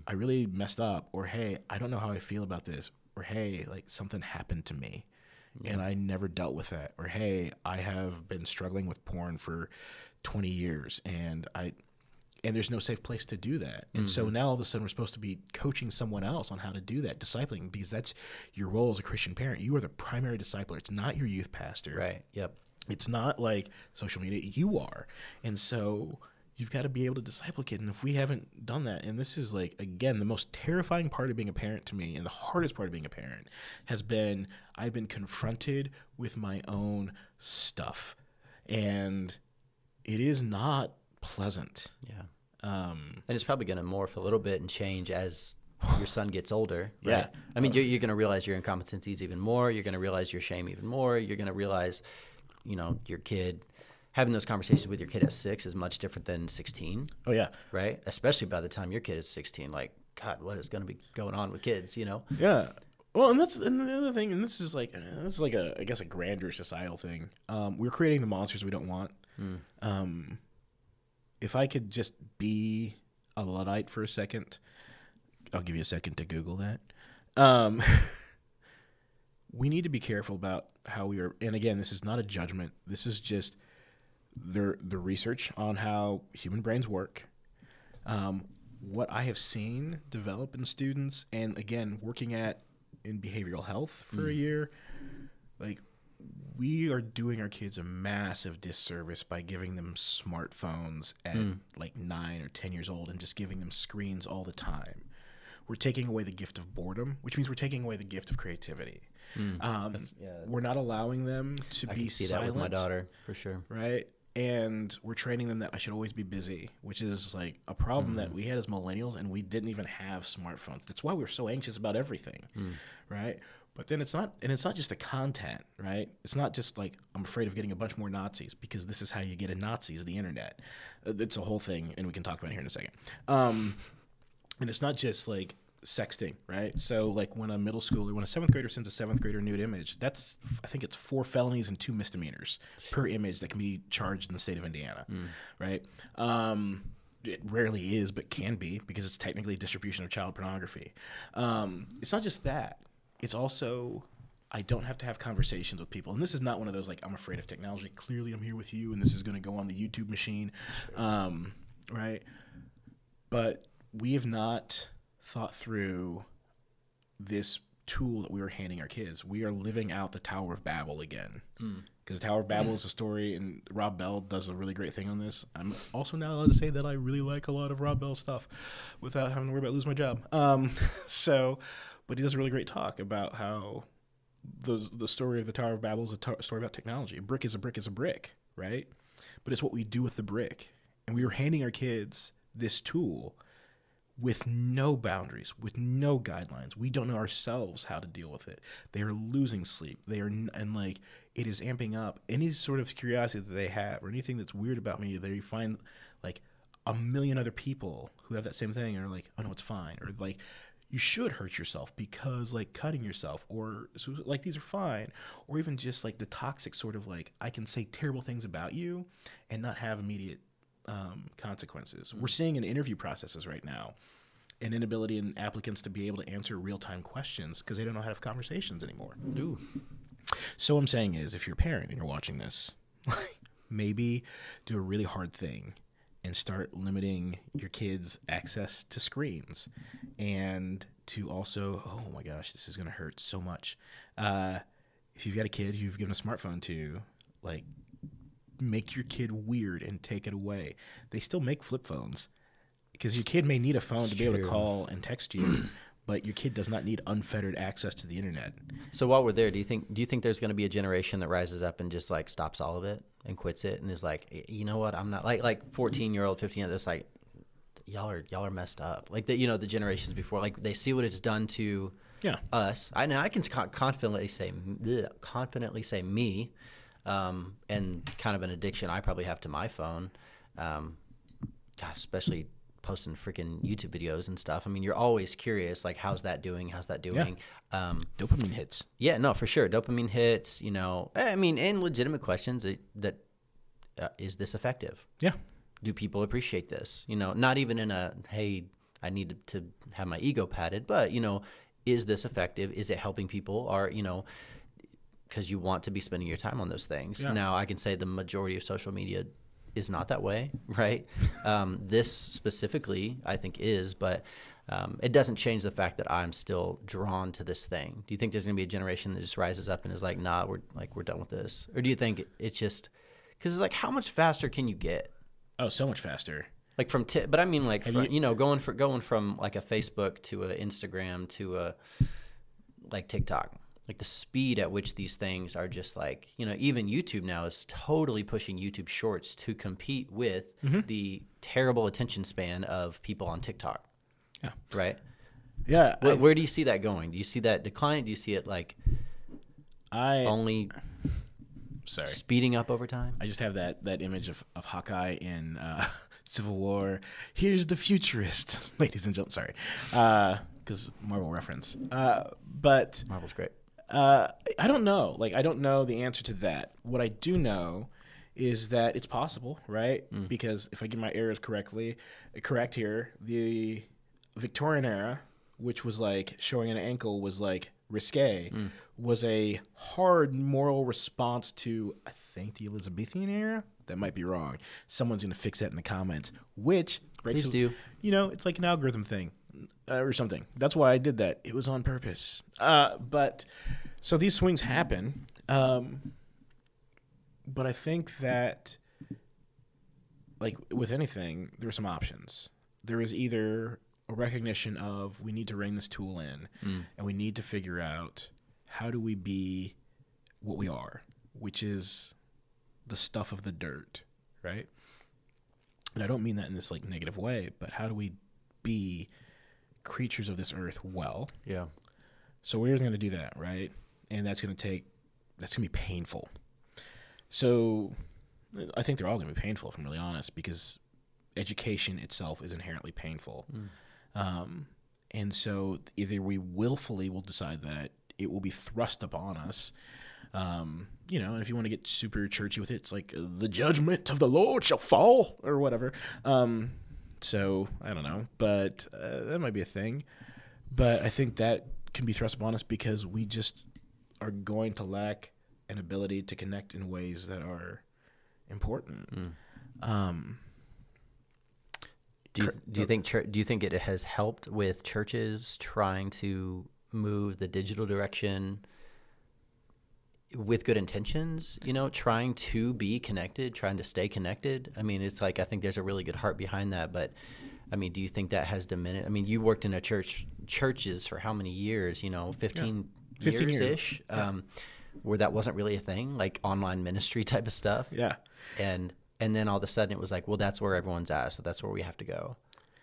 I really messed up, or hey, I don't know how I feel about this, or hey, like something happened to me and I never dealt with that, or hey, I have been struggling with porn for 20 years and there's no safe place to do that. And so now all of a sudden we're supposed to be coaching someone else on how to do that, discipling, because that's your role as a Christian parent. You are the primary discipler. It's not your youth pastor. Right. Yep. It's not like social media. You are. And so you've got to be able to disciple a kid. And if we haven't done that, and this is like, again, the most terrifying part of being a parent to me and the hardest part of being a parent has been I've been confronted with my own stuff. And it is not pleasant. Yeah. And it's probably going to morph a little bit and change as your son gets older. Right? Yeah. I mean, you're going to realize your incompetencies even more. You're going to realize your shame even more. You're going to realize, you know, your kid, having those conversations with your kid at 6 is much different than 16. Oh, yeah. Right? Especially by the time your kid is 16. Like, God, what is going to be going on with kids, you know? Yeah. Well, and the other thing, and this is like I guess a grander societal thing. We're creating the monsters we don't want. If I could just be a Luddite for a second, I'll give you a second to Google that. We need to be careful about how we are. And again, this is not a judgment. This is just the research on how human brains work. What I have seen develop in students, and again, working in behavioral health for a year, like, we are doing our kids a massive disservice by giving them smartphones at like 9 or 10 years old and just giving them screens all the time. We're taking away the gift of boredom, which means we're taking away the gift of creativity. We're not allowing them to be silent. I can see that with my daughter, for sure. Right? And we're training them that I should always be busy, which is like a problem that we had as millennials, and we didn't even have smartphones. That's why we were so anxious about everything, right? But then it's not just the content, right? It's not just like, I'm afraid of getting a bunch more Nazis, because this is how you get a Nazi, is the internet. It's a whole thing, and we can talk about it here in a second. And it's not just like sexting, right? So like when a middle schooler, when a 7th grader sends a 7th grader nude image, that's, I think it's 4 felonies and 2 misdemeanors per image that can be charged in the state of Indiana, right? It rarely is, but can be, because it's technically distribution of child pornography. It's not just that. It's also, I don't have to have conversations with people. And this is not one of those like, I'm afraid of technology. Clearly I'm here with you, and this is going to go on the YouTube machine, right? But we have not thought through this tool that we were handing our kids. We are living out the Tower of Babel again. Because the Tower of Babel is a story, and Rob Bell does a really great thing on this. I'm also now allowed to say that I really like a lot of Rob Bell stuff without having to worry about losing my job. But he does a really great talk about how the story of the Tower of Babel is a story about technology. A brick is a brick is a brick, right? But it's what we do with the brick. And we were handing our kids this tool with no boundaries, with no guidelines. We don't know ourselves how to deal with it. They are losing sleep. And like, it is amping up any sort of curiosity that they have, or anything that's weird about me. They find like a million other people who have that same thing, and are like, oh no, it's fine. Or like, you should hurt yourself because like cutting yourself, or so, like, these are fine. Or even just like the toxic sort of like, I can say terrible things about you and not have immediate consequences. We're seeing in interview processes right now an inability in applicants to be able to answer real-time questions because they don't know how to have conversations anymore. Ooh. So what I'm saying is, if you're a parent and you're watching this, maybe do a really hard thing and start limiting your kids' access to screens, and to also, oh my gosh, this is going to hurt so much. If you've got a kid who you've given a smartphone to, like, make your kid weird and take it away. They still make flip phones, because your kid may need a phone to be able to call and text you, but your kid does not need unfettered access to the internet. So while we're there, do you think there's going to be a generation that rises up and just like stops all of it and quits it and is like, you know what, I'm not like 14-year-old, 15, that's like, y'all are messed up. Like the generations before, like they see what it's done to us. I know I can confidently say me. And kind of an addiction I probably have to my phone, gosh, especially posting freaking YouTube videos and stuff. I mean, you're always curious, like, how's that doing? Yeah. Dopamine hits. Yeah, no, for sure. Dopamine hits, I mean, and legitimate questions that is this effective? Yeah. Do people appreciate this? Not even in a, hey, I need to have my ego patted, but, is this effective? Is it helping people? Or, because you want to be spending your time on those things. Yeah. Now, I can say the majority of social media is not that way, right? This specifically, I think, is, but it doesn't change the fact that I'm still drawn to this thing. Do you think there's going to be a generation that just rises up and is like, nah, we're done with this? Or do you think it's just, because it's like, how much faster can you get? Oh, so much faster. Like but I mean, like, going from like a Facebook to a Instagram to a like TikTok. Like the speed at which these things are just like, even YouTube now is totally pushing YouTube Shorts to compete with the terrible attention span of people on TikTok. Yeah. Right? Yeah. Where do you see that going? Do you see that decline? Do you see it like only speeding up over time? I just have that image of Hawkeye in Civil War. Here's the futurist, ladies and gentlemen. Sorry. Because Marvel reference. But Marvel's great. I don't know. Like, I don't know the answer to that. What I do know is that it's possible, right? Because if I get my errors correct here, the Victorian era, which was like showing an ankle was like risque, was a hard moral response to, I think, the Elizabethan era. That might be wrong. Someone's going to fix that in the comments, which breaks. Please do. It's like an algorithm thing. Or something. That's why I did that. It was on purpose. But so these swings happen. But I think that, like with anything, there are some options. There is either a recognition of, we need to rein this tool in, and we need to figure out, how do we be what we are, which is the stuff of the dirt, right? And I don't mean that in this like negative way, but how do we be creatures of this earth well? Yeah. So we're going to do that, right? And that's going to be painful. So I think they're all going to be painful, if I'm really honest, because education itself is inherently painful. And so either we willfully will decide that it will be thrust upon us, and if you want to get super churchy with it, it's like the judgment of the Lord shall fall or whatever. So I don't know, but that might be a thing. But I think that can be thrust upon us because we just are going to lack an ability to connect in ways that are important. Do you think it has helped with churches trying to move the digital direction with good intentions, trying to be connected, trying to stay connected? I mean, it's like, I think there's a really good heart behind that, but I mean, do you think that has diminished? I mean, you worked in a churches for how many years, 15 years-ish, where that wasn't really a thing, like online ministry type of stuff. Yeah. And then all of a sudden it was like, well, that's where everyone's at, so that's where we have to go.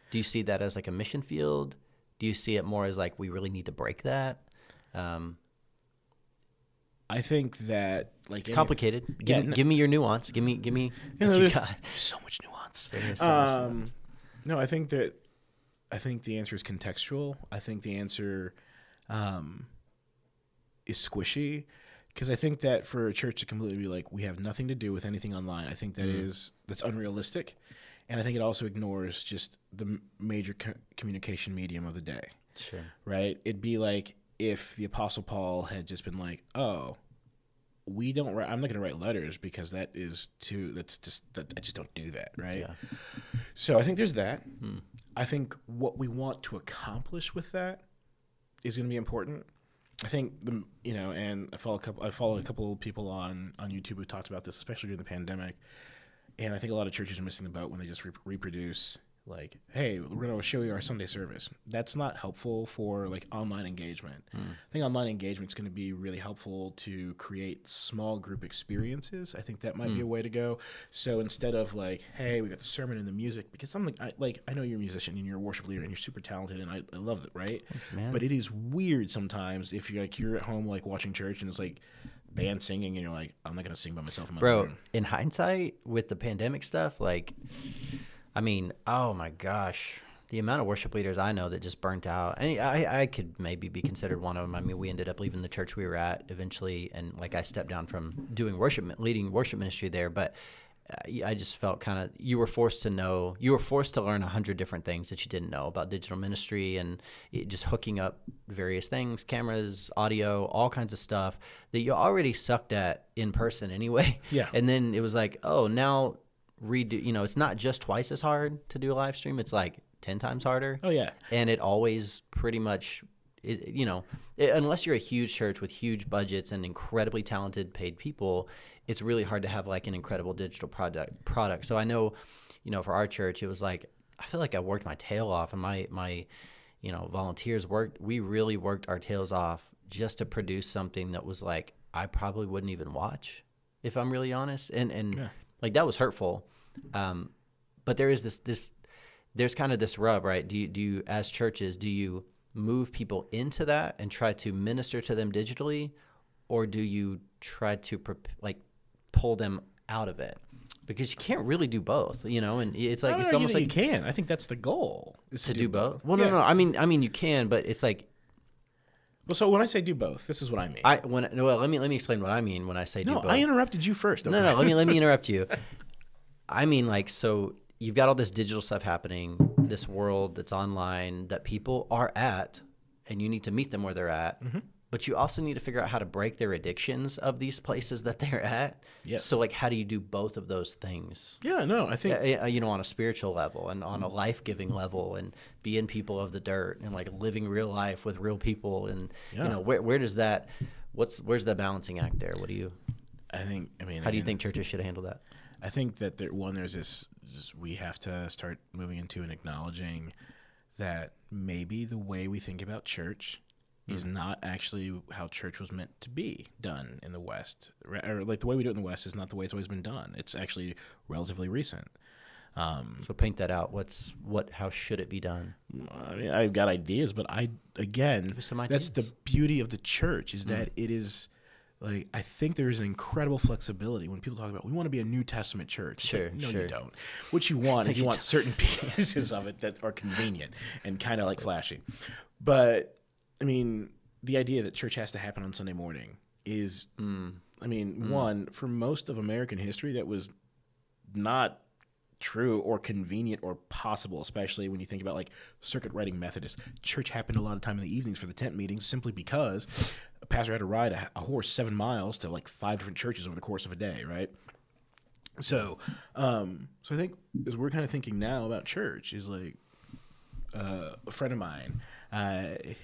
Do you see that as like a mission field? Do you see it more as like we really need to break that? I think that like it's complicated. Give me your nuance. Give me what you got. So much nuance. There's so much nuance. No, I think the answer is contextual. I think the answer is squishy. Because I think that for a church to completely be like, we have nothing to do with anything online, I think that's unrealistic. And I think it also ignores just the major communication medium of the day. Sure. Right? It'd be like if the Apostle Paul had just been like, oh, I'm not going to write letters because I just don't do that. Right? Yeah. So I think there's that. I think what we want to accomplish with that is going to be important. I think and I follow a couple of people on YouTube who talked about this, especially during the pandemic. And I think a lot of churches are missing the boat when they just reproduce like, hey, we're going to show you our Sunday service. That's not helpful for like online engagement. I think online engagement is going to be really helpful to create small group experiences. I think that might be a way to go. So instead of like, hey, we got the sermon and the music, because I know you're a musician and you're a worship leader and you're super talented and I love it, right? Thanks, man. But it is weird sometimes if you're at home like watching church and it's like band singing and you're like, I'm not going to sing by myself in my room. In hindsight with the pandemic stuff, like, I mean, oh my gosh, the amount of worship leaders I know that just burnt out. And I could maybe be considered one of them. I mean, we ended up leaving the church we were at eventually, and like I stepped down from doing leading worship ministry there. But I just felt kind of you were forced to learn 100 different things that you didn't know about digital ministry and just hooking up various things, cameras, audio, all kinds of stuff that you already sucked at in person anyway. Yeah. And then it was like, oh, now redo, it's not just twice as hard to do a live stream. It's like 10 times harder. Oh yeah. And it always pretty much, unless you're a huge church with huge budgets and incredibly talented paid people, it's really hard to have like an incredible digital product. So I know, for our church, it was like, I feel like I worked my tail off, and my volunteers we really worked our tails off just to produce something that was like, I probably wouldn't even watch if I'm really honest. And yeah. Like that was hurtful. But there is there's kind of this rub, right? Do you, as churches, do you move people into that and try to minister to them digitally, or do you try to pull them out of it? Because you can't really do both, and it's like, it's almost like you can. I think that's the goal, is to do both. Well, yeah. no, I mean you can, but it's like, well, so when I say do both, this is what I mean. Let me explain what I mean when I say do both. No, I interrupted you first. Okay? No, let me interrupt you. I mean, like, so you've got all this digital stuff happening, this world that's online that people are at, and you need to meet them where they're at. Mm-hmm. But you also need to figure out how to break their addictions of these places that they're at. Yes. So, like, how do you do both of those things? Yeah, no, I think... on a spiritual level and on a life-giving level, and being people of the dirt and, like, living real life with real people. And, where does that... Where's the balancing act there? What do you... How do you think churches should handle that? I think that there's this we have to start moving into and acknowledging that maybe the way we think about church is not actually how church was meant to be done in the West. Or like the way we do it in the West is not the way it's always been done. It's actually relatively recent. So paint that out. How should it be done? I mean, I've got ideas, but that's the beauty of the church is that it is like, I think there's an incredible flexibility when people talk about, we want to be a New Testament church. Sure, like, no, sure. you don't. What you want is you want certain pieces of it that are convenient and kind of like flashy. But I mean, the idea that church has to happen on Sunday morning is, one, for most of American history, that was not true or convenient or possible, especially when you think about like circuit riding Methodists. Church happened a lot of time in the evenings for the tent meetings simply because a pastor had to ride a horse 7 miles to like 5 different churches over the course of a day, right? So I think as we're kind of thinking now about church is like a friend of mine, I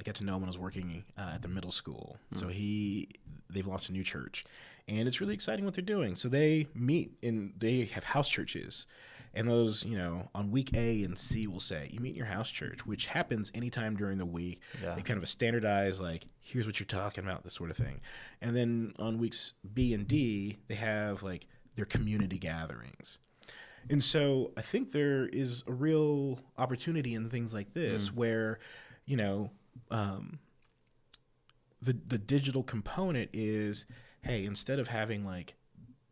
got to know him when I was working at the middle school. So they've launched a new church, and it's really exciting what they're doing. So they they have house churches, and those, on week A and C, we'll say, you meet in your house church, which happens anytime during the week. Yeah. They kind of standardize, like, here's what you're talking about, this sort of thing. And then on weeks B and D, they have like their community gatherings. And so I think there is a real opportunity in things like this where, the digital component is, hey, instead of having like,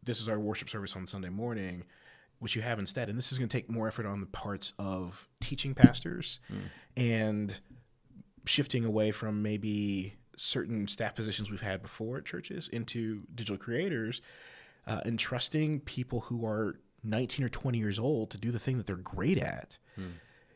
this is our worship service on Sunday morning, what you have instead, and this is going to take more effort on the parts of teaching pastors and shifting away from maybe certain staff positions we've had before at churches into digital creators, and trusting people who are 19 or 20 years old to do the thing that they're great at,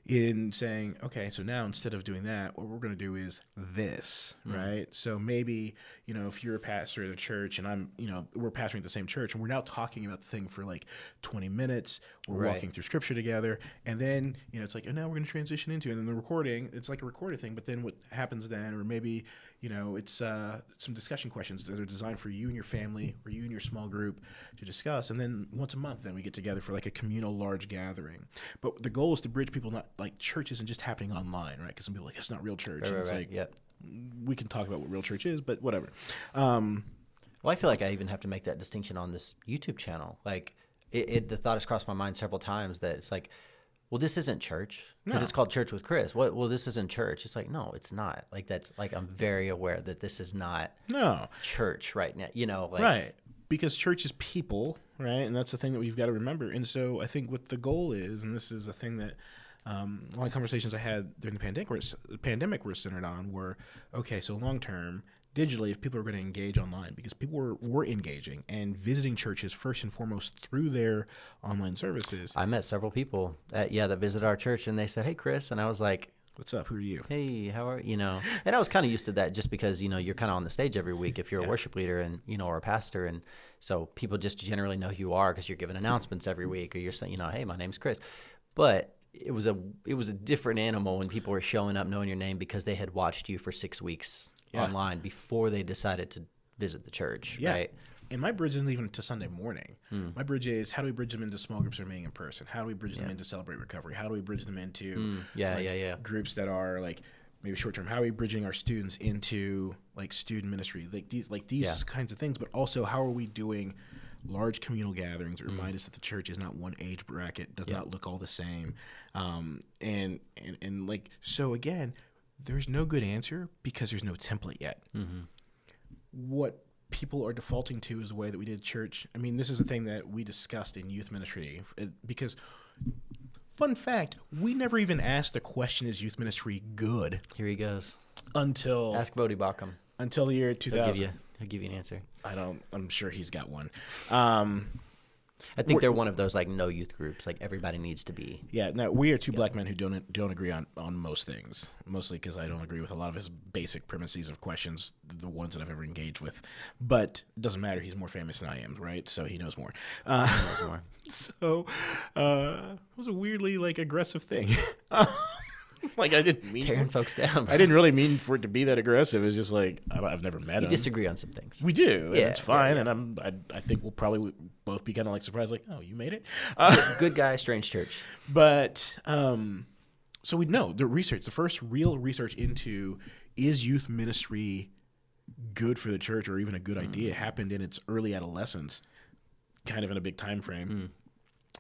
in saying, okay, so now instead of doing that, what we're going to do is this, right? So maybe, if you're a pastor at a church and I'm, we're pastoring at the same church and we're now talking about the thing for like 20 minutes, we're walking through scripture together, and then, it's like, oh, now we're going to transition into, and then the recording, it's like a recorded thing, but then what happens then, or maybe, it's some discussion questions that are designed for you and your family or you and your small group to discuss, and then once a month, then we get together for like a communal large gathering. But the goal is to bridge people, not like church isn't just happening online, right? Because some people are like, that's not real church. Right, and it's like, we can talk about what real church is, but whatever. Well, I feel like I even have to make that distinction on this YouTube channel. Like, the thought has crossed my mind several times that it's like, well, this isn't church because it's called Church with Chris. Well, this isn't church. It's like, no, it's not. Like, that's like, I'm very aware that this is not church right now, right. Because church is people, right? And that's the thing that we've got to remember. And so I think what the goal is, and this is a thing that a lot of conversations I had during the pandemic were centered on were, okay, so long term, digitally, if people are going to engage online, because people were engaging and visiting churches first and foremost through their online services. I met several people that visited our church, and they said, hey, Chris. And I was like, what's up? Who are you? Hey, how are you? And I was kind of used to that just because, you're kind of on the stage every week if you're a worship leader and, or a pastor. And so people just generally know who you are because you're giving announcements every week, or you're saying, hey, my name's Chris. But it was a different animal when people were showing up knowing your name because they had watched you for 6 weeks online before they decided to visit the church, right? And my bridge isn't even to Sunday morning. My bridge is, how do we bridge them into small groups that are meeting in person? How do we bridge them into Celebrate Recovery? How do we bridge them into groups that are like maybe short term? How are we bridging our students into like student ministry? Like these kinds of things, but also how are we doing large communal gatherings that remind us that the church is not one age bracket, does not look all the same. And like, so again, there's no good answer because there's no template yet. What people are defaulting to is the way that we did church. I mean, this is a thing that we discussed in youth ministry because, fun fact, we never even asked the question, is youth ministry good? Here he goes. Until ask Bodie Bauckham. Until the year 2000. He'll give you an answer. I'm sure he's got one. I think they're one of those like no youth groups. Like everybody needs to be. Yeah, no, we are two black men who don't agree on most things. Mostly because I don't agree with a lot of his basic premises of questions, the ones that I've ever engaged with. But it doesn't matter. He's more famous than I am, right? So he knows more. So it was a weirdly like aggressive thing. Like I didn't mean tearing folks down. I didn't really mean for it to be that aggressive. It's just like I've never met him. You disagree on some things. We do. And it's fine. And I think we'll probably both be kind of like surprised, like, oh, you made it. Good guy, strange church. But So we know the first real research into is youth ministry good for the church or even a good idea happened in its early adolescence, kind of in a big time frame.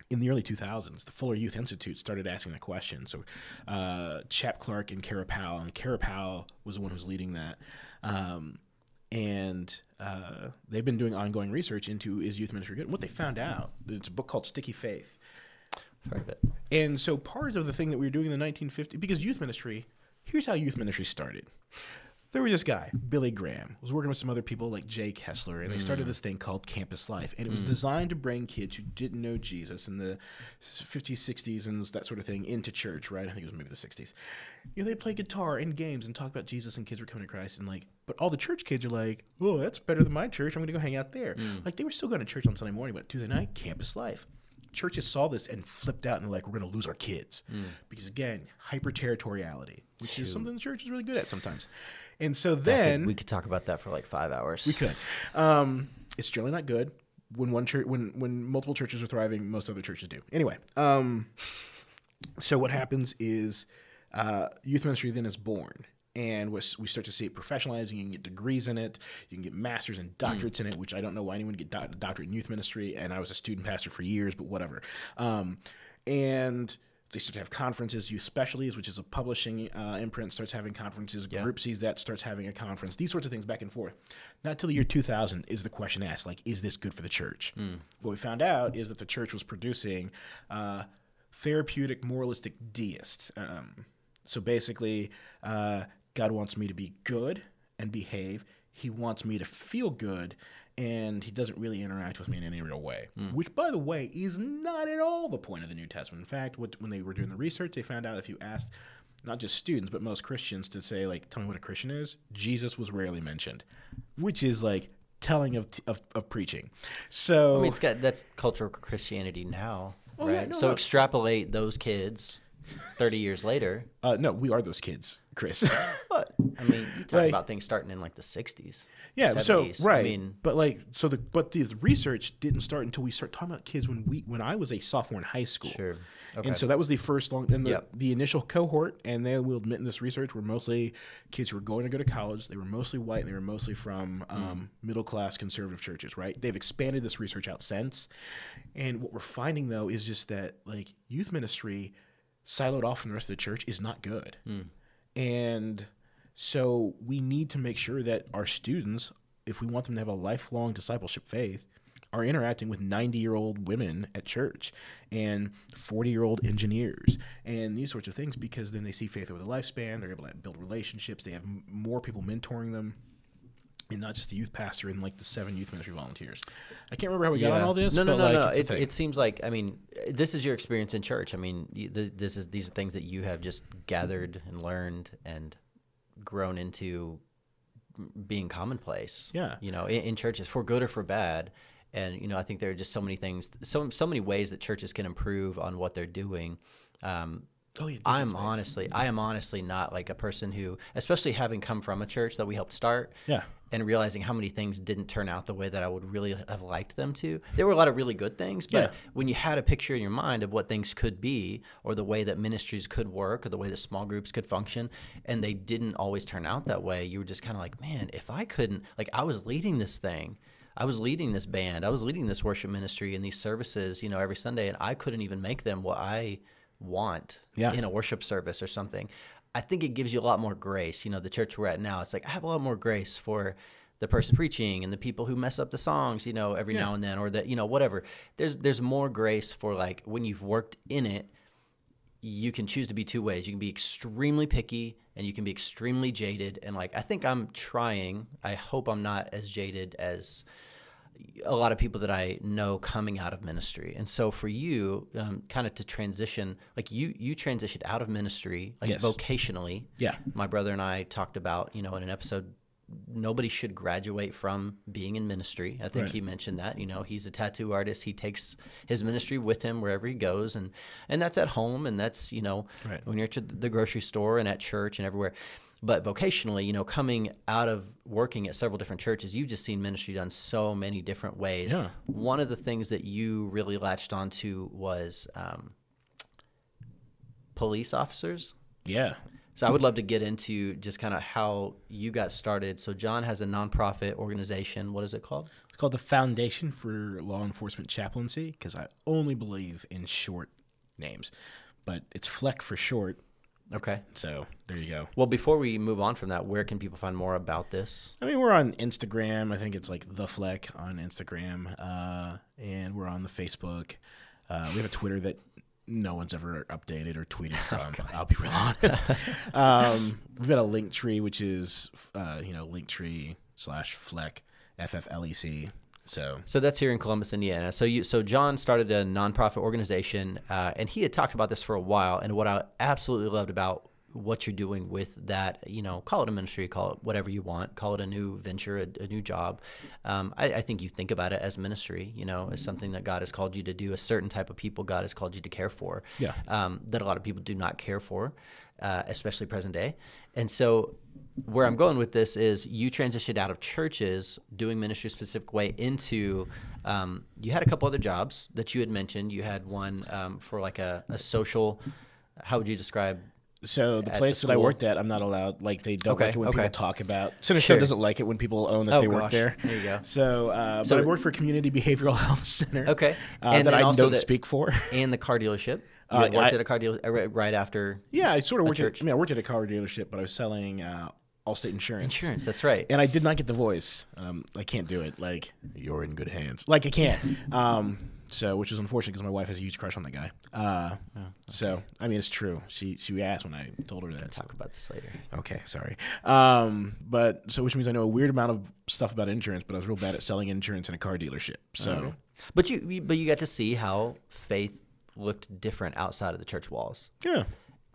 In the early 2000s, the Fuller Youth Institute started asking the question. So Chap Clark and Kara Powell, and Kara Powell was the one who was leading that. And they've been doing ongoing research into is youth ministry good? And what they found out, it's a book called Sticky Faith. Part of it. And so part of the thing that we were doing in the 1950s, because youth ministry, here's how youth ministry started. There was this guy, Billy Graham, was working with some other people like Jay Kessler, and they started this thing called Campus Life. And it was designed to bring kids who didn't know Jesus in the 50s, 60s, and that sort of thing into church, right? I think it was maybe the 60s. They play guitar and games and talk about Jesus, and kids were coming to Christ. And but all the church kids are like, oh, that's better than my church. I'm going to go hang out there. They were still going to church on Sunday morning, but Tuesday night, Campus Life. Churches saw this and flipped out and they're like, we're going to lose our kids. Because again, hyper-territoriality, which is something the church is really good at sometimes. And so then we could talk about that for like 5 hours. We could. It's generally not good when one church, when multiple churches are thriving. Most other churches do. Anyway, so what happens is youth ministry then is born, and we start to see it professionalizing. You can get degrees in it. You can get masters and doctorates in it, which I don't know why anyone would get a doctorate in youth ministry. And I was a student pastor for years, but whatever. And they start to have conferences. Youth Specialties, which is a publishing imprint, starts having conferences. Group sees that, starts having a conference. These sorts of things back and forth. Not till the year 2000 is the question asked, is this good for the church? What we found out is that the church was producing therapeutic, moralistic deists. So basically, God wants me to be good and behave. He wants me to feel good, and he doesn't really interact with me in any real way, which, by the way, is not at all the point of the New Testament. In fact, when they were doing the research, they found out if you asked not just students, but most Christians to say, tell me what a Christian is, Jesus was rarely mentioned, which is, telling of preaching. So, I mean, that's cultural Christianity now, right? Yeah, no, so extrapolate those kids 30 years later. No, we are those kids, Chris. But I mean, you talk about things starting in the 60s. Yeah, 70s. So right. I mean, but the research didn't start until we started talking about kids when I was a sophomore in high school. Sure. Okay. And so that was the first the initial cohort, and they will admit in this research were mostly kids who were going to go to college. They were mostly white, and they were mostly from middle class conservative churches. Right? They've expanded this research out since, and what we're finding though is just that youth ministry siloed off from the rest of the church is not good. And so we need to make sure that our students, if we want them to have a lifelong discipleship faith, are interacting with 90-year-old women at church and 40-year-old engineers and these sorts of things, because then they see faith over the lifespan. They're able to build relationships. They have more people mentoring them. And not just the youth pastor and the 7 youth ministry volunteers. I can't remember how we got on all this. No. It seems like, I mean, this is your experience in church. I mean, these are things that you have just gathered and learned and grown into being commonplace. Yeah. In churches, for good or for bad. And I think there are just so many things, so many ways that churches can improve on what they're doing. I am honestly not a person who, especially having come from a church that we helped start, and realizing how many things didn't turn out the way that I would really have liked them to. There were a lot of really good things, but when you had a picture in your mind of what things could be, or the way that ministries could work, or the way that small groups could function, and they didn't always turn out that way, you were just kind of like, man, if I couldn't, I was leading this thing. I was leading this band. I was leading this worship ministry and these services, every Sunday, and I couldn't even make them what I want in a worship service or something. I think it gives you a lot more grace. The church we're at now, it's I have a lot more grace for the person preaching and the people who mess up the songs, every now and then, or that, whatever. There's more grace for when you've worked in it, you can choose to be two ways. You can be extremely picky and you can be extremely jaded. And I think I'm trying, I hope I'm not as jaded as a lot of people that I know coming out of ministry. And so for you, kind of to transition, you transitioned out of ministry, vocationally. Yeah. My brother and I talked about, in an episode, nobody should graduate from being in ministry. I think he mentioned that, he's a tattoo artist. He takes his ministry with him wherever he goes. And that's at home. And that's, when you're at the grocery store and at church and everywhere. But vocationally, coming out of working at several different churches, you've just seen ministry done so many different ways. Yeah. One of the things that you really latched onto was police officers. Yeah. So I would love to get into just kind of how you got started. So John has a nonprofit organization. What is it called? It's called the Foundation for Law Enforcement Chaplaincy, because I only believe in short names. But it's FLEC for short. Okay. So there you go. Well, before we move on from that, where can people find more about this? I mean, we're on Instagram. I think it's like the FLEC on Instagram. And we're on the Facebook. We have a Twitter that no one's ever updated or tweeted from. I'll be real honest. We've got a link tree, which is, Linktree/FLEC, FFLEC. So that's here in Columbus, Indiana. So John started a nonprofit organization, and he had talked about this for a while. And what I absolutely loved about what you're doing with that, call it a ministry, call it whatever you want, call it a new venture, a new job. I think you think about it as ministry, as something that God has called you to do, a certain type of people God has called you to care for, that a lot of people do not care for, especially present day. And so where I'm going with this is you transitioned out of churches doing ministry a specific way into, you had a couple other jobs that you had mentioned. You had one for like a social, how would you describe? So the place that I worked at, I'm not allowed, they don't like it when people talk about, Center Sure. doesn't like it when people own that they work there. There you go. So, but I worked for Community Behavioral Health Center. Okay. And that I don't speak for. And the car dealership. You worked at a car dealership right after. Yeah, I sort of worked church. I worked at a car dealership, but I was selling Allstate insurance. Insurance, that's right. And I did not get the voice. I can't do it. You're in good hands. I can't. So, which is unfortunate because my wife has a huge crush on that guy. So, I mean, it's true. She asked when I told her that. We'll talk about this later. Okay, sorry. Which means I know a weird amount of stuff about insurance, but I was real bad at selling insurance in a car dealership. So, but you got to see how faith looked different outside of the church walls. Yeah.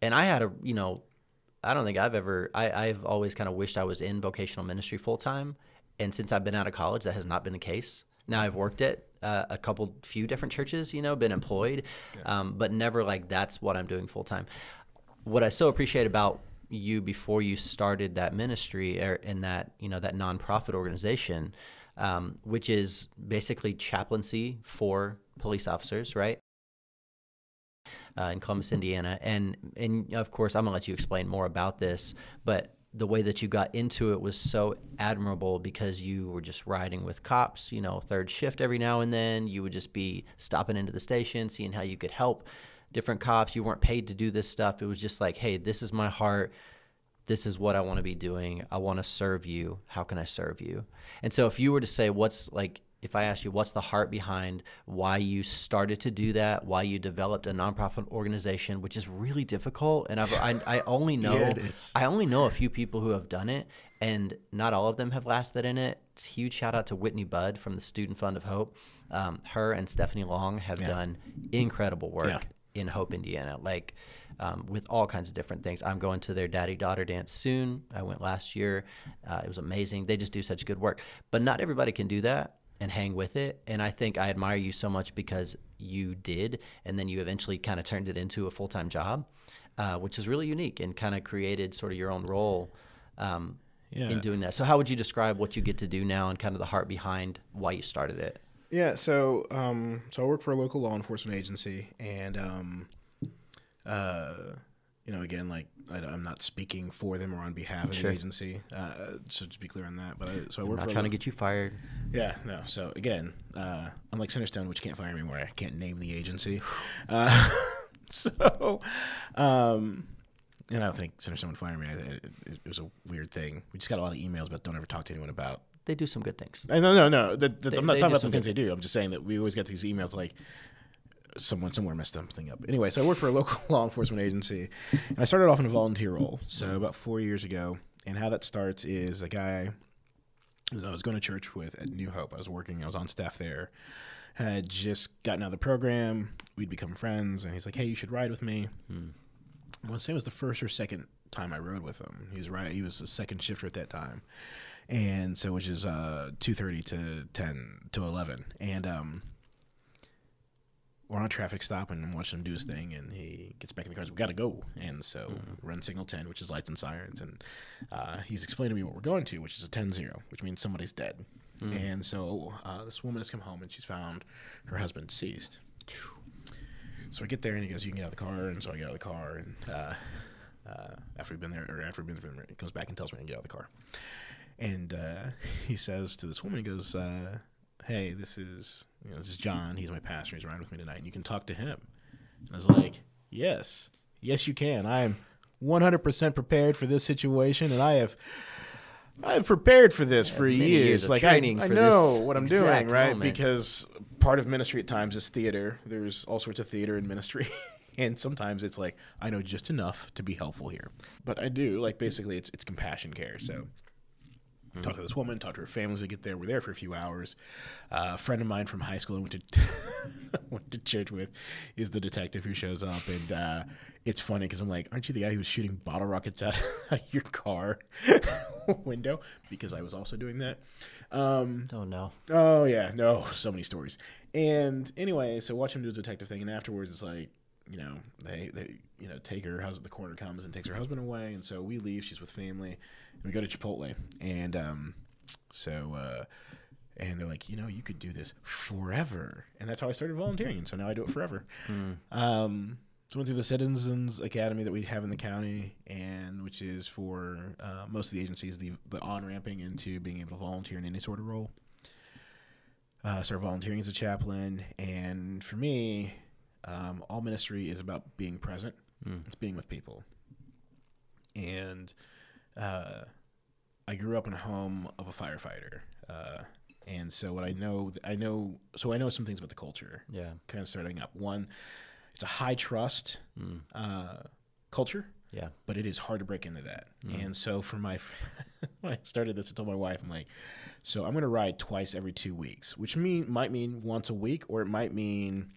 And I had I don't think I've always kind of wished I was in vocational ministry full time. And since I've been out of college, that has not been the case. Now I've worked at a few different churches, been employed, but never that's what I'm doing full time. What I so appreciate about you before you started that ministry in that, that nonprofit organization, which is basically chaplaincy for police officers, right? In Columbus, Indiana. And of course, I'm going to let you explain more about this, but the way that you got into it was so admirable because you were just riding with cops, third shift every now and then. You would just be stopping into the station, seeing how you could help different cops. You weren't paid to do this stuff. It was just hey, this is my heart. This is what I want to be doing. I want to serve you. How can I serve you? And so if you were to say if I asked you what's the heart behind why you started to do that, why you developed a nonprofit organization, which is really difficult, and I only know I only know a few people who have done it, and not all of them have lasted in it. Huge shout out to Whitney Budd from the Student Fund of Hope. Her and Stephanie Long have done incredible work in Hope, Indiana, with all kinds of different things. I'm going to their daddy-daughter dance soon. I went last year. It was amazing. They just do such good work, but not everybody can do that and hang with it. And I think I admire you so much because you did, and then you eventually kind of turned it into a full-time job, which is really unique and kind of created sort of your own role in doing that. So how would you describe what you get to do now and kind of the heart behind why you started it? Yeah, so I work for a local law enforcement agency, and again, I'm not speaking for them or on behalf of the agency. So just be clear on that. But I work not for trying to get you fired. Yeah, no. So again, unlike Centerstone, which can't fire me anymore, I can't name the agency. And I don't think Centerstone would fire me. It was a weird thing. We just got a lot of emails about don't ever talk to anyone about. They do some good things. No. I'm not talking about the things they do. I'm just saying that we always get these emails someone somewhere messed something up. Anyway, so I work for a local law enforcement agency, and I started off in a volunteer role. So about 4 years ago, and how that starts is a guy that I was going to church with at New Hope. I was on staff there. Had just gotten out of the program. We'd become friends, and he's like, "Hey, you should ride with me." I want to say it was the first or second time I rode with him. He was a second shifter at that time, and so which is 2:30 to 10 to 11, and we're on a traffic stop, and I'm watching him do his thing, and he gets back in the car and says, "We got to go." And so run signal 10, which is lights and sirens, and he's explaining to me what we're going to, which is a 10-0, which means somebody's dead. And so this woman has come home, and she's found her husband deceased. So I get there and he goes, "You can get out of the car." And so I get out of the car, and after we've been there, he comes back and tells me I can get out of the car. And he says to this woman, he goes, "Hey, this is John. He's my pastor. He's riding with me tonight, and you can talk to him." And I was like, "Yes, you can. I am 100% prepared for this situation, and I have prepared for this for years. Like I know what I'm doing, right? Moment. Because part of ministry at times is theater. There's all sorts of theater in ministry." And sometimes it's like, I know just enough to be helpful here. But I do, like, basically it's compassion care. So talk to this woman, talk to her family as we get there. We're there for a few hours. A friend of mine from high school I went to church with is the detective who shows up. And it's funny because I'm like, aren't you the guy who was shooting bottle rockets out of your car window? Because I was also doing that. Oh, no. Oh, yeah. No, so many stories. And anyway, so watch him do a detective thing. And afterwards it's like, they take her. The coroner comes and takes her husband away, and so we leave. She's with family, and we go to Chipotle, and and they're like, you could do this forever, and that's how I started volunteering, and so now I do it forever. So went through the Citizens Academy that we have in the county, and which is for most of the agencies the on-ramping into being able to volunteer in any sort of role. Started volunteering as a chaplain, and for me. All ministry is about being present. It's being with people. And I grew up in a home of a firefighter. And so what I know some things about the culture. Yeah. Kind of starting up. One, it's a high trust culture. Yeah. But it is hard to break into that. And so for when I started this, I told my wife, I'm like, so I'm going to ride twice every 2 weeks, which might mean once a week, or it might mean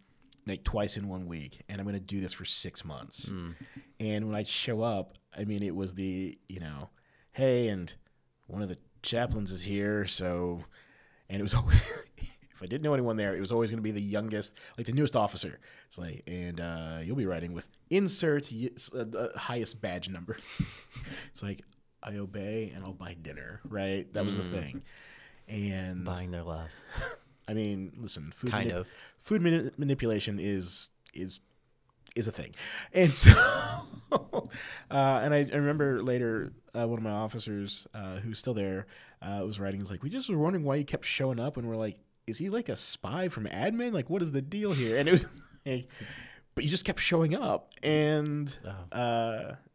like twice in 1 week, and I'm going to do this for 6 months. And when I show up, I mean, it was the, hey, and one of the chaplains is here, so, and it was always, if I didn't know anyone there, it was always going to be the youngest, like the newest officer. It's like, and you'll be riding with insert the highest badge number. It's like, I obey and I'll buy dinner, right? That was the thing. And buying their love. I mean, listen, food manipulation is a thing. And so, and I remember later, one of my officers, who's still there, was writing, was like, we just were wondering why he kept showing up. And we're like, is he like a spy from admin? Like, what is the deal here? And it was like, but you just kept showing up, and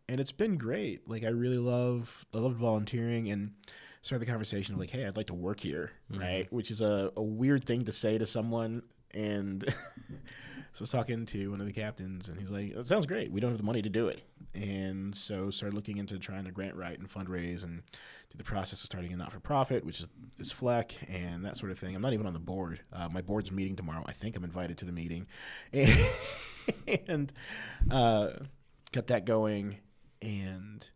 it's been great. Like, I loved volunteering, and started the conversation of like, hey, I'd like to work here, right? Which is a weird thing to say to someone. And so I was talking to one of the captains, and he's like, that sounds great. We don't have the money to do it. And so started looking into trying to grant write and fundraise and do the process of starting a not-for-profit, which is FLEC and that sort of thing. I'm not even on the board. My board's meeting tomorrow. I think I'm invited to the meeting. And got that going, and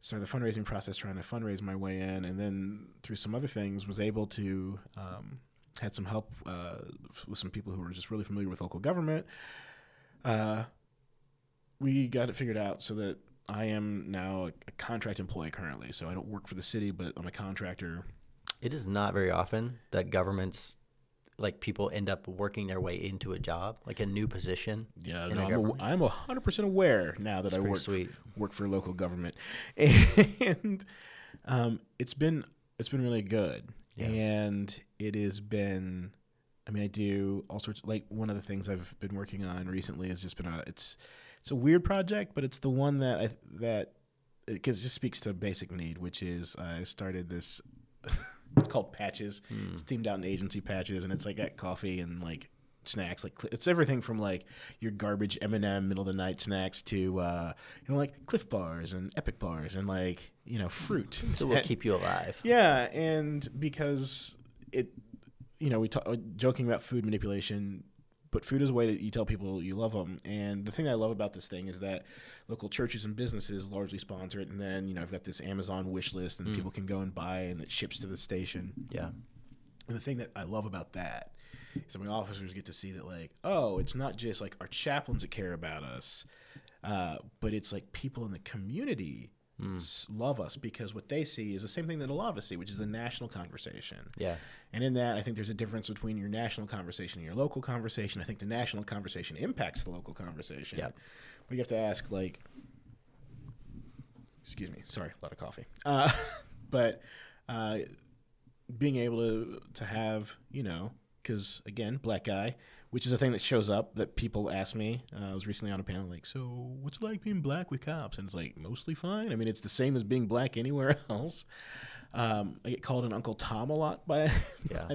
started the fundraising process, trying to fundraise my way in, and then through some other things was able to had some help with some people who were just really familiar with local government. We got it figured out so that I am now a contract employee currently. So I don't work for the city, but I'm a contractor. It is not very often that governments, like, people end up working their way into a job, like a new position. Yeah, no, I'm 100% aware now that I work for local government, and it's been really good. Yeah. And it has been, I mean, I do all sorts, like, one of the things I've been working on recently has just been it's a weird project, but it's the one that because it just speaks to basic need, which is I started this. It's called Patches. It's themed out in agency Patches, and it's like got coffee and like snacks. Like, it's everything from like your garbage M&M middle of the night snacks to like Cliff bars and Epic bars and like fruit. So will keep you alive. Yeah, and because we talk joking about food manipulation. But food is a way that you tell people you love them. And the thing I love about this thing is that local churches and businesses largely sponsor it. And then, I've got this Amazon wish list, and people can go and buy, and it ships to the station. Yeah. And the thing that I love about that is that my officers get to see that, like, oh, it's not just like our chaplains that care about us, but it's like people in the community love us, because what they see is the same thing that a lot of us see, which is a national conversation. Yeah. And in that, I think there's a difference between your national conversation and your local conversation. I think the national conversation impacts the local conversation. Yeah. But you have to ask, like, excuse me, sorry, a lot of coffee. But being able to have, you know, because, again, black guy, which is a thing that shows up that people ask me. I was recently on a panel like, so what's it like being black with cops? And it's like, mostly fine. I mean, it's the same as being black anywhere else. I get called an Uncle Tom a lot by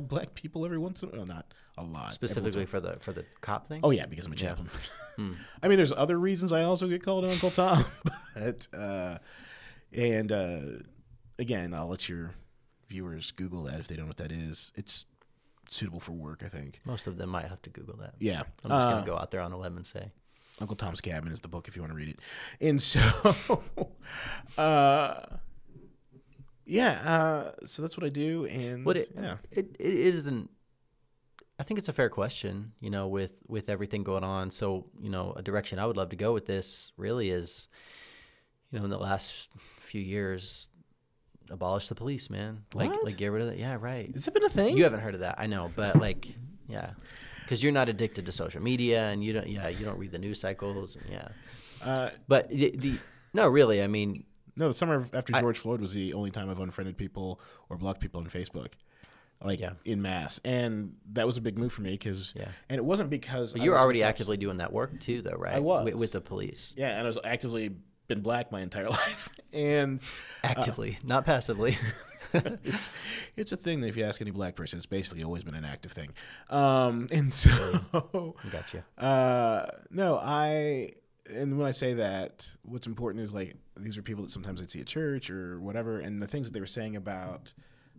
black people every once in a while. Well, not a lot. Specifically for the cop thing? Oh, yeah, because I'm a chaplain. I mean, there's other reasons I also get called an Uncle Tom. But, again, I'll let your viewers Google that if they don't know what that is. It's suitable for work, I think. Most of them might have to Google that. Yeah. I'm just going to go out there on a limb and say. Uncle Tom's Cabin is the book if you want to read it. And so, so that's what I do. And it isn't, I think it's a fair question, you know, with everything going on. So, you know, a direction I would love to go with this really is, you know, in the last few years, abolish the police, man. Like get rid of that. Yeah, right. Has it been a thing? You haven't heard of that, I know, but like, yeah, because you're not addicted to social media, and you don't read the news cycles, and but no, really, I mean, no, the summer after George Floyd was the only time I've unfriended people or blocked people on Facebook, like in mass, and that was a big move for me because, and it wasn't because you were already actively doing that work too, though, right? I was with the police. Yeah, and I was actively been black my entire life, and actively, not passively. it's a thing that if you ask any black person, it's basically always been an active thing. And so, gotcha. And when I say that, what's important is like these are people that sometimes I'd see at church or whatever, and the things that they were saying about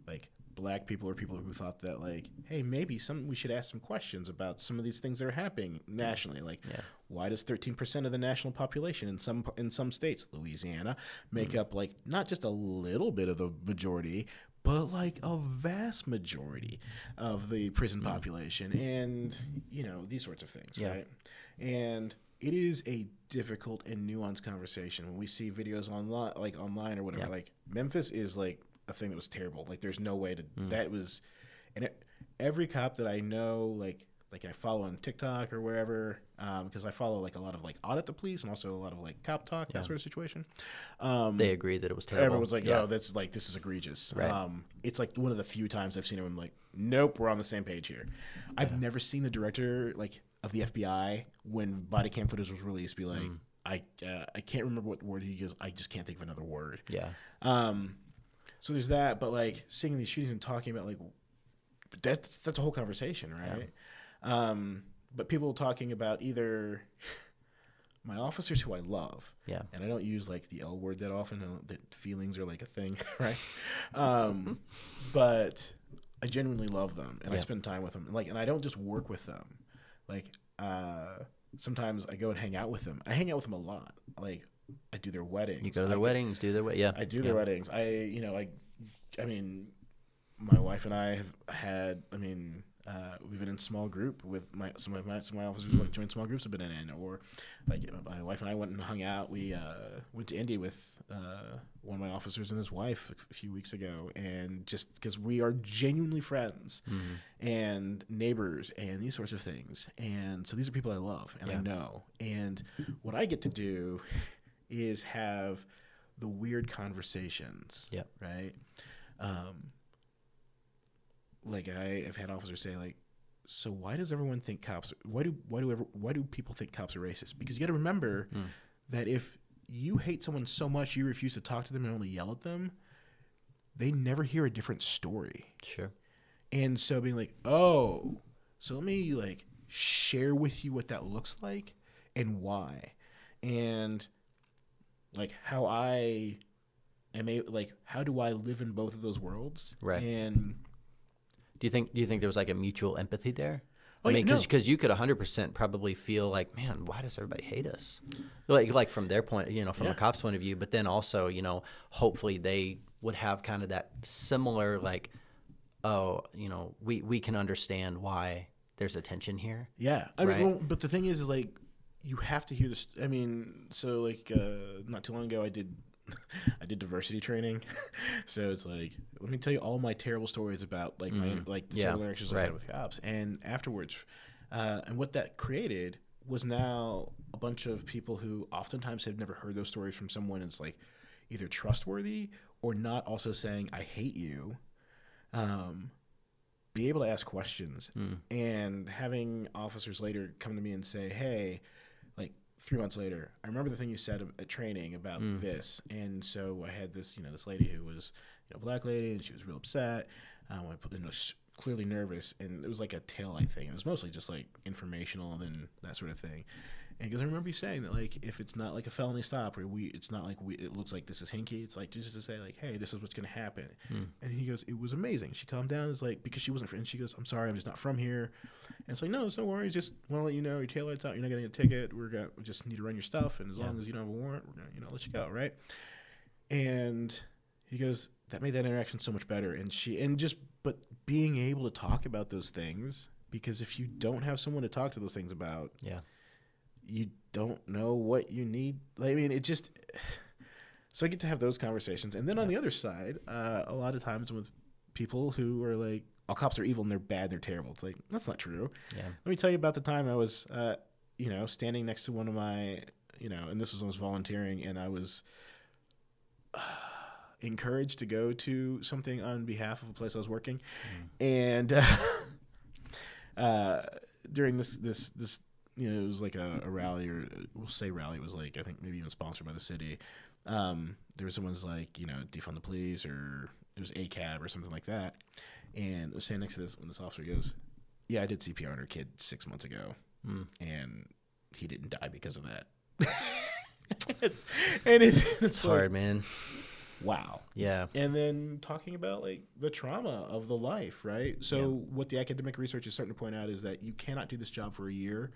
like black people or people who thought that like, hey, maybe we should ask some questions about some of these things that are happening nationally. Like, why does 13% of the national population in some states, Louisiana, make up like not just a little bit of the majority, but like a vast majority of the prison population, and you know, these sorts of things, right? And it is a difficult and nuanced conversation when we see videos online or whatever. Like Memphis is like a thing that was terrible. Like there's no way to that was, and every cop that I know, like I follow on TikTok or wherever, because I follow like a lot of like Audit the Police and also a lot of like Cop Talk, that sort of situation. They agree that it was terrible. Everyone's like, oh, this is egregious. Right. It's like one of the few times I've seen him like, nope, we're on the same page here. I've never seen the director like of the FBI when body cam footage was released be like, I can't remember what word he goes. I just can't think of another word. Yeah. So there's that, but like seeing these shootings and talking about like that's a whole conversation, right? Yeah. But people talking about either my officers who I love, and I don't use like the L word that often. That feelings are like a thing, right? But I genuinely love them, and I spend time with them, and I don't just work with them. Like sometimes I go and hang out with them. I hang out with them a lot. Like I do their weddings. You go to their weddings, do their I do their weddings. I mean, my wife and I have had. I mean, we've been in small group with some of my officers. Like joint small groups have been in, or like my wife and I went and hung out. We went to Indy with one of my officers and his wife a few weeks ago, and just because we are genuinely friends and neighbors and these sorts of things, and so these are people I love and I know, and what I get to do is have the weird conversations, right? Like I have had officers say like, so why does everyone think cops? Why do people think cops are racist? Because you got to remember that if you hate someone so much you refuse to talk to them and only yell at them, they never hear a different story. Sure. And so being like, oh, so let me like share with you what that looks like and why, and like how I am how do I live in both of those worlds? Right. And do you think there was like a mutual empathy there? I mean, because you could 100% probably feel like, man, why does everybody hate us? Like from their point, from a cop's point of view, but then also, hopefully they would have kind of that similar like, oh, we can understand why there's a tension here. Yeah. I mean, but the thing is like, you have to hear this. I mean, so like not too long ago, I did I did diversity training. So it's like, let me tell you all my terrible stories about like my like the terrible interactions I had with cops. And afterwards, and what that created was now a bunch of people who oftentimes have never heard those stories from someone that's like either trustworthy or not also saying, I hate you. Be able to ask questions and having officers later come to me and say, hey, like 3 months later, I remember the thing you said at training about this. And so I had this, this lady who was, a black lady, and she was real upset. Clearly nervous, and it was like a taillight thing. It was mostly just like informational and that sort of thing. And he goes, I remember you saying that, like, if it's not like a felony stop or it's not like it looks like this is hinky. It's like just to say like, hey, this is what's going to happen. And he goes, it was amazing. She calmed down. It's like, because she wasn't, and she goes, I'm sorry, I'm just not from here. And it's like, no, it's no worries. Just want to let you know your taillight's out. You're not getting a ticket. We just need to run your stuff. And as long as you don't have a warrant, we're going to, let you go. Right. And he goes, that made that interaction so much better. But being able to talk about those things, because if you don't have someone to talk to those things about, you don't know what you need. I mean, so I get to have those conversations. And then on the other side, a lot of times with people who are like, all cops are evil and they're bad, they're terrible. It's like, that's not true. Yeah. Let me tell you about the time I was, standing next to one of my, and this was when I was volunteering, and I was encouraged to go to something on behalf of a place I was working. And during this it was like a rally, or we'll say rally. It was like, I think maybe even sponsored by the city. There was someone's like, defund the police, or it was ACAB or something like that. And I was standing next to this when this officer goes, yeah, I did CPR on her kid 6 months ago. And he didn't die because of that. It's hard, like, man. Wow. Yeah. And then talking about like the trauma of the life, right? So what the academic research is starting to point out is that you cannot do this job for a year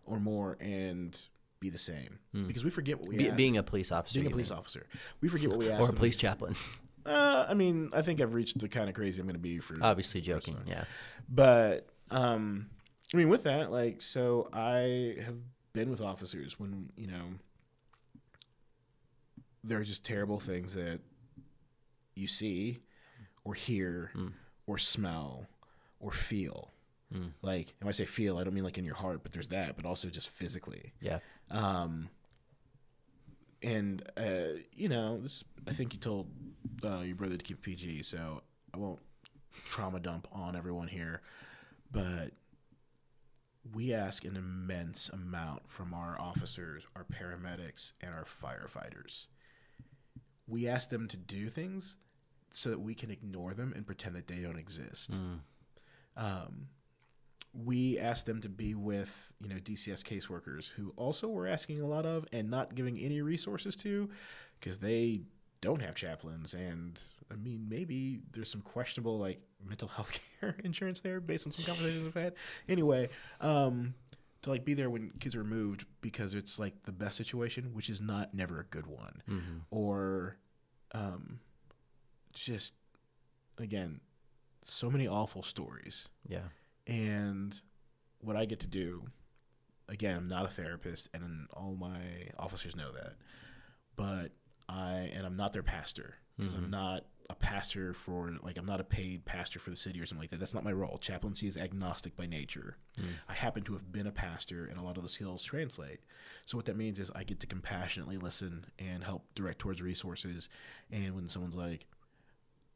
or more and be the same, because we forget what we ask. Being a police officer. Being a police officer. We forget what we ask. Or a police chaplain. I mean, I think I've reached the kind of crazy I'm going to be for. Obviously joking, yeah. But, I mean, with that, like, so I have been with officers when, there are just terrible things that you see or hear or smell or feel. Like, and when I say feel, I don't mean like in your heart, but there's that, but also just physically. Yeah. I think you told your brother to keep it PG, so I won't trauma dump on everyone here, but we ask an immense amount from our officers, our paramedics, and our firefighters. We ask them to do things so that we can ignore them and pretend that they don't exist. We ask them to be with, DCS caseworkers who also we're asking a lot of and not giving any resources to, because they don't have chaplains. And I mean, maybe there's some questionable like mental health care insurance there based on some conversations I've had. Anyway, to like be there when kids are moved because it's like the best situation, which is never a good one. Or just, again, so many awful stories. Yeah. And what I get to do, again, I'm not a therapist, and all my officers know that, but I'm not their pastor, because I'm not a pastor I'm not a paid pastor for the city or something like that. That's not my role. Chaplaincy is agnostic by nature. I happen to have been a pastor, and a lot of the skills translate. So what that means is I get to compassionately listen and help direct towards resources. And when someone's like,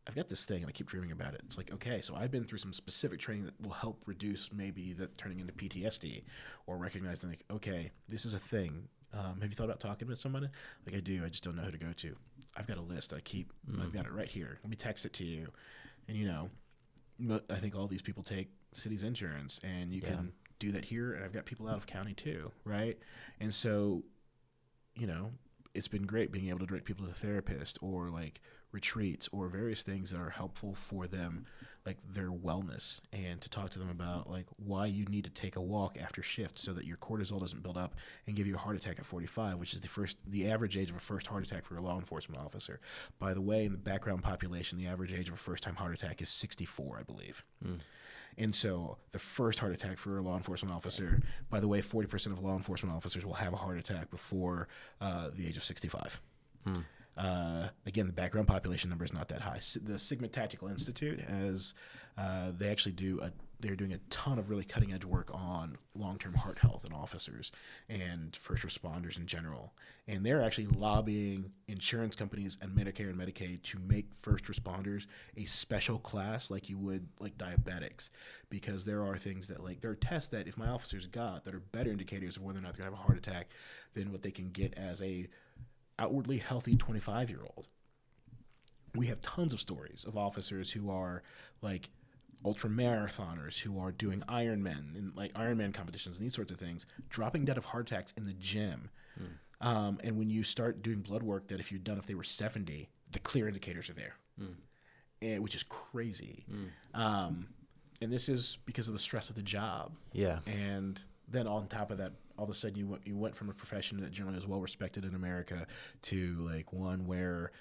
I've got this thing and I keep dreaming about it, it's like, okay, so I've been through some specific training that will help reduce maybe that turning into PTSD, or recognizing like, okay, this is a thing. Have you thought about talking to somebody? Like, I do. I just don't know who to go to. I've got a list I keep. I've got it right here. Let me text it to you. And, I think all these people take city's insurance, and you can do that here. And I've got people out of county too, right? And so, it's been great being able to direct people to a therapist, or like retreats, or various things that are helpful for them, like their wellness, and to talk to them about like why you need to take a walk after shift so that your cortisol doesn't build up and give you a heart attack at 45, which is the average age of a first heart attack for a law enforcement officer. By the way, in the background population, the average age of a first-time heart attack is 64, I believe. And so the first heart attack for a law enforcement officer, by the way, 40% of law enforcement officers will have a heart attack before the age of 65. Again, the background population number is not that high. The Sigma Tactical Institute has they're doing a ton of really cutting edge work on long-term heart health in officers and first responders in general. And they're actually lobbying insurance companies and Medicare and Medicaid to make first responders a special class like you would like diabetics, because there are things that there are tests that if my officers got that are better indicators of whether or not they're going to have a heart attack than what they can get as a outwardly healthy 25-year-old. We have tons of stories of officers who are like ultra marathoners who are doing Ironman and like Ironman competitions and these sorts of things, dropping dead of heart attacks in the gym. And when you start doing blood work that if they were 70, the clear indicators are there, and, which is crazy. And this is because of the stress of the job. Yeah. And then on top of that, all of a sudden you went from a profession that generally is well respected in America to like one where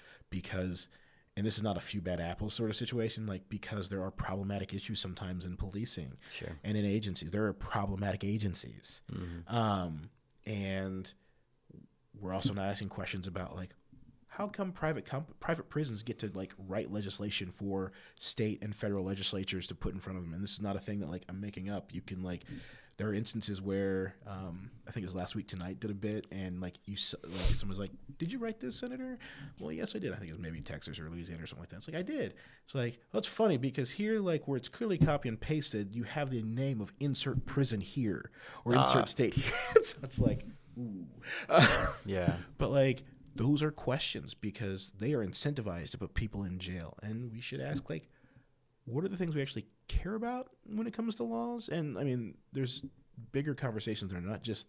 and this is not a few bad apples sort of situation, like because there are problematic issues sometimes in policing and in agencies. There are problematic agencies. And we're also not asking questions about like, how come private prisons get to like write legislation for state and federal legislatures to put in front of them? And this is not a thing that like I'm making up. You can like, there are instances where I think it was Last Week Tonight did a bit, and like someone's like, "Did you write this, Senator?" Well, yes, I did. I think it was maybe Texas or Louisiana or something like that. It's like I did. It's like, well, it's funny because here, like where it's clearly copy and pasted, you have the name of insert prison here or insert state here. So it's like, ooh, yeah. But like those are questions because they are incentivized to put people in jail, and we should ask like, what are the things we actually care about when it comes to laws? And I mean, there's bigger conversations that are not just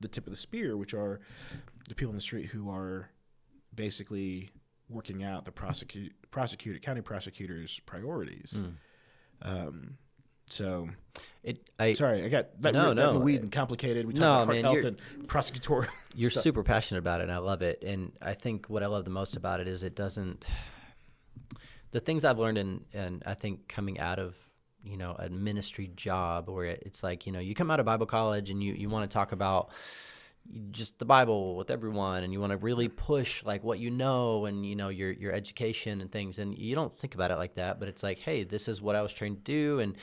the tip of the spear, which are the people in the street who are basically working out the county prosecutors' priorities. Sorry, I got that weed and complicated. We talk about heart health and prosecutorial. You're super passionate about it, and I love it. And I think what I love the most about it is it doesn't. The things I've learned and I think coming out of, a ministry job where it's like, you come out of Bible college and you want to talk about just the Bible with everyone and you want to really push like what and, your education and things. And you don't think about it like that, but it's like, hey, this is what I was trained to do. And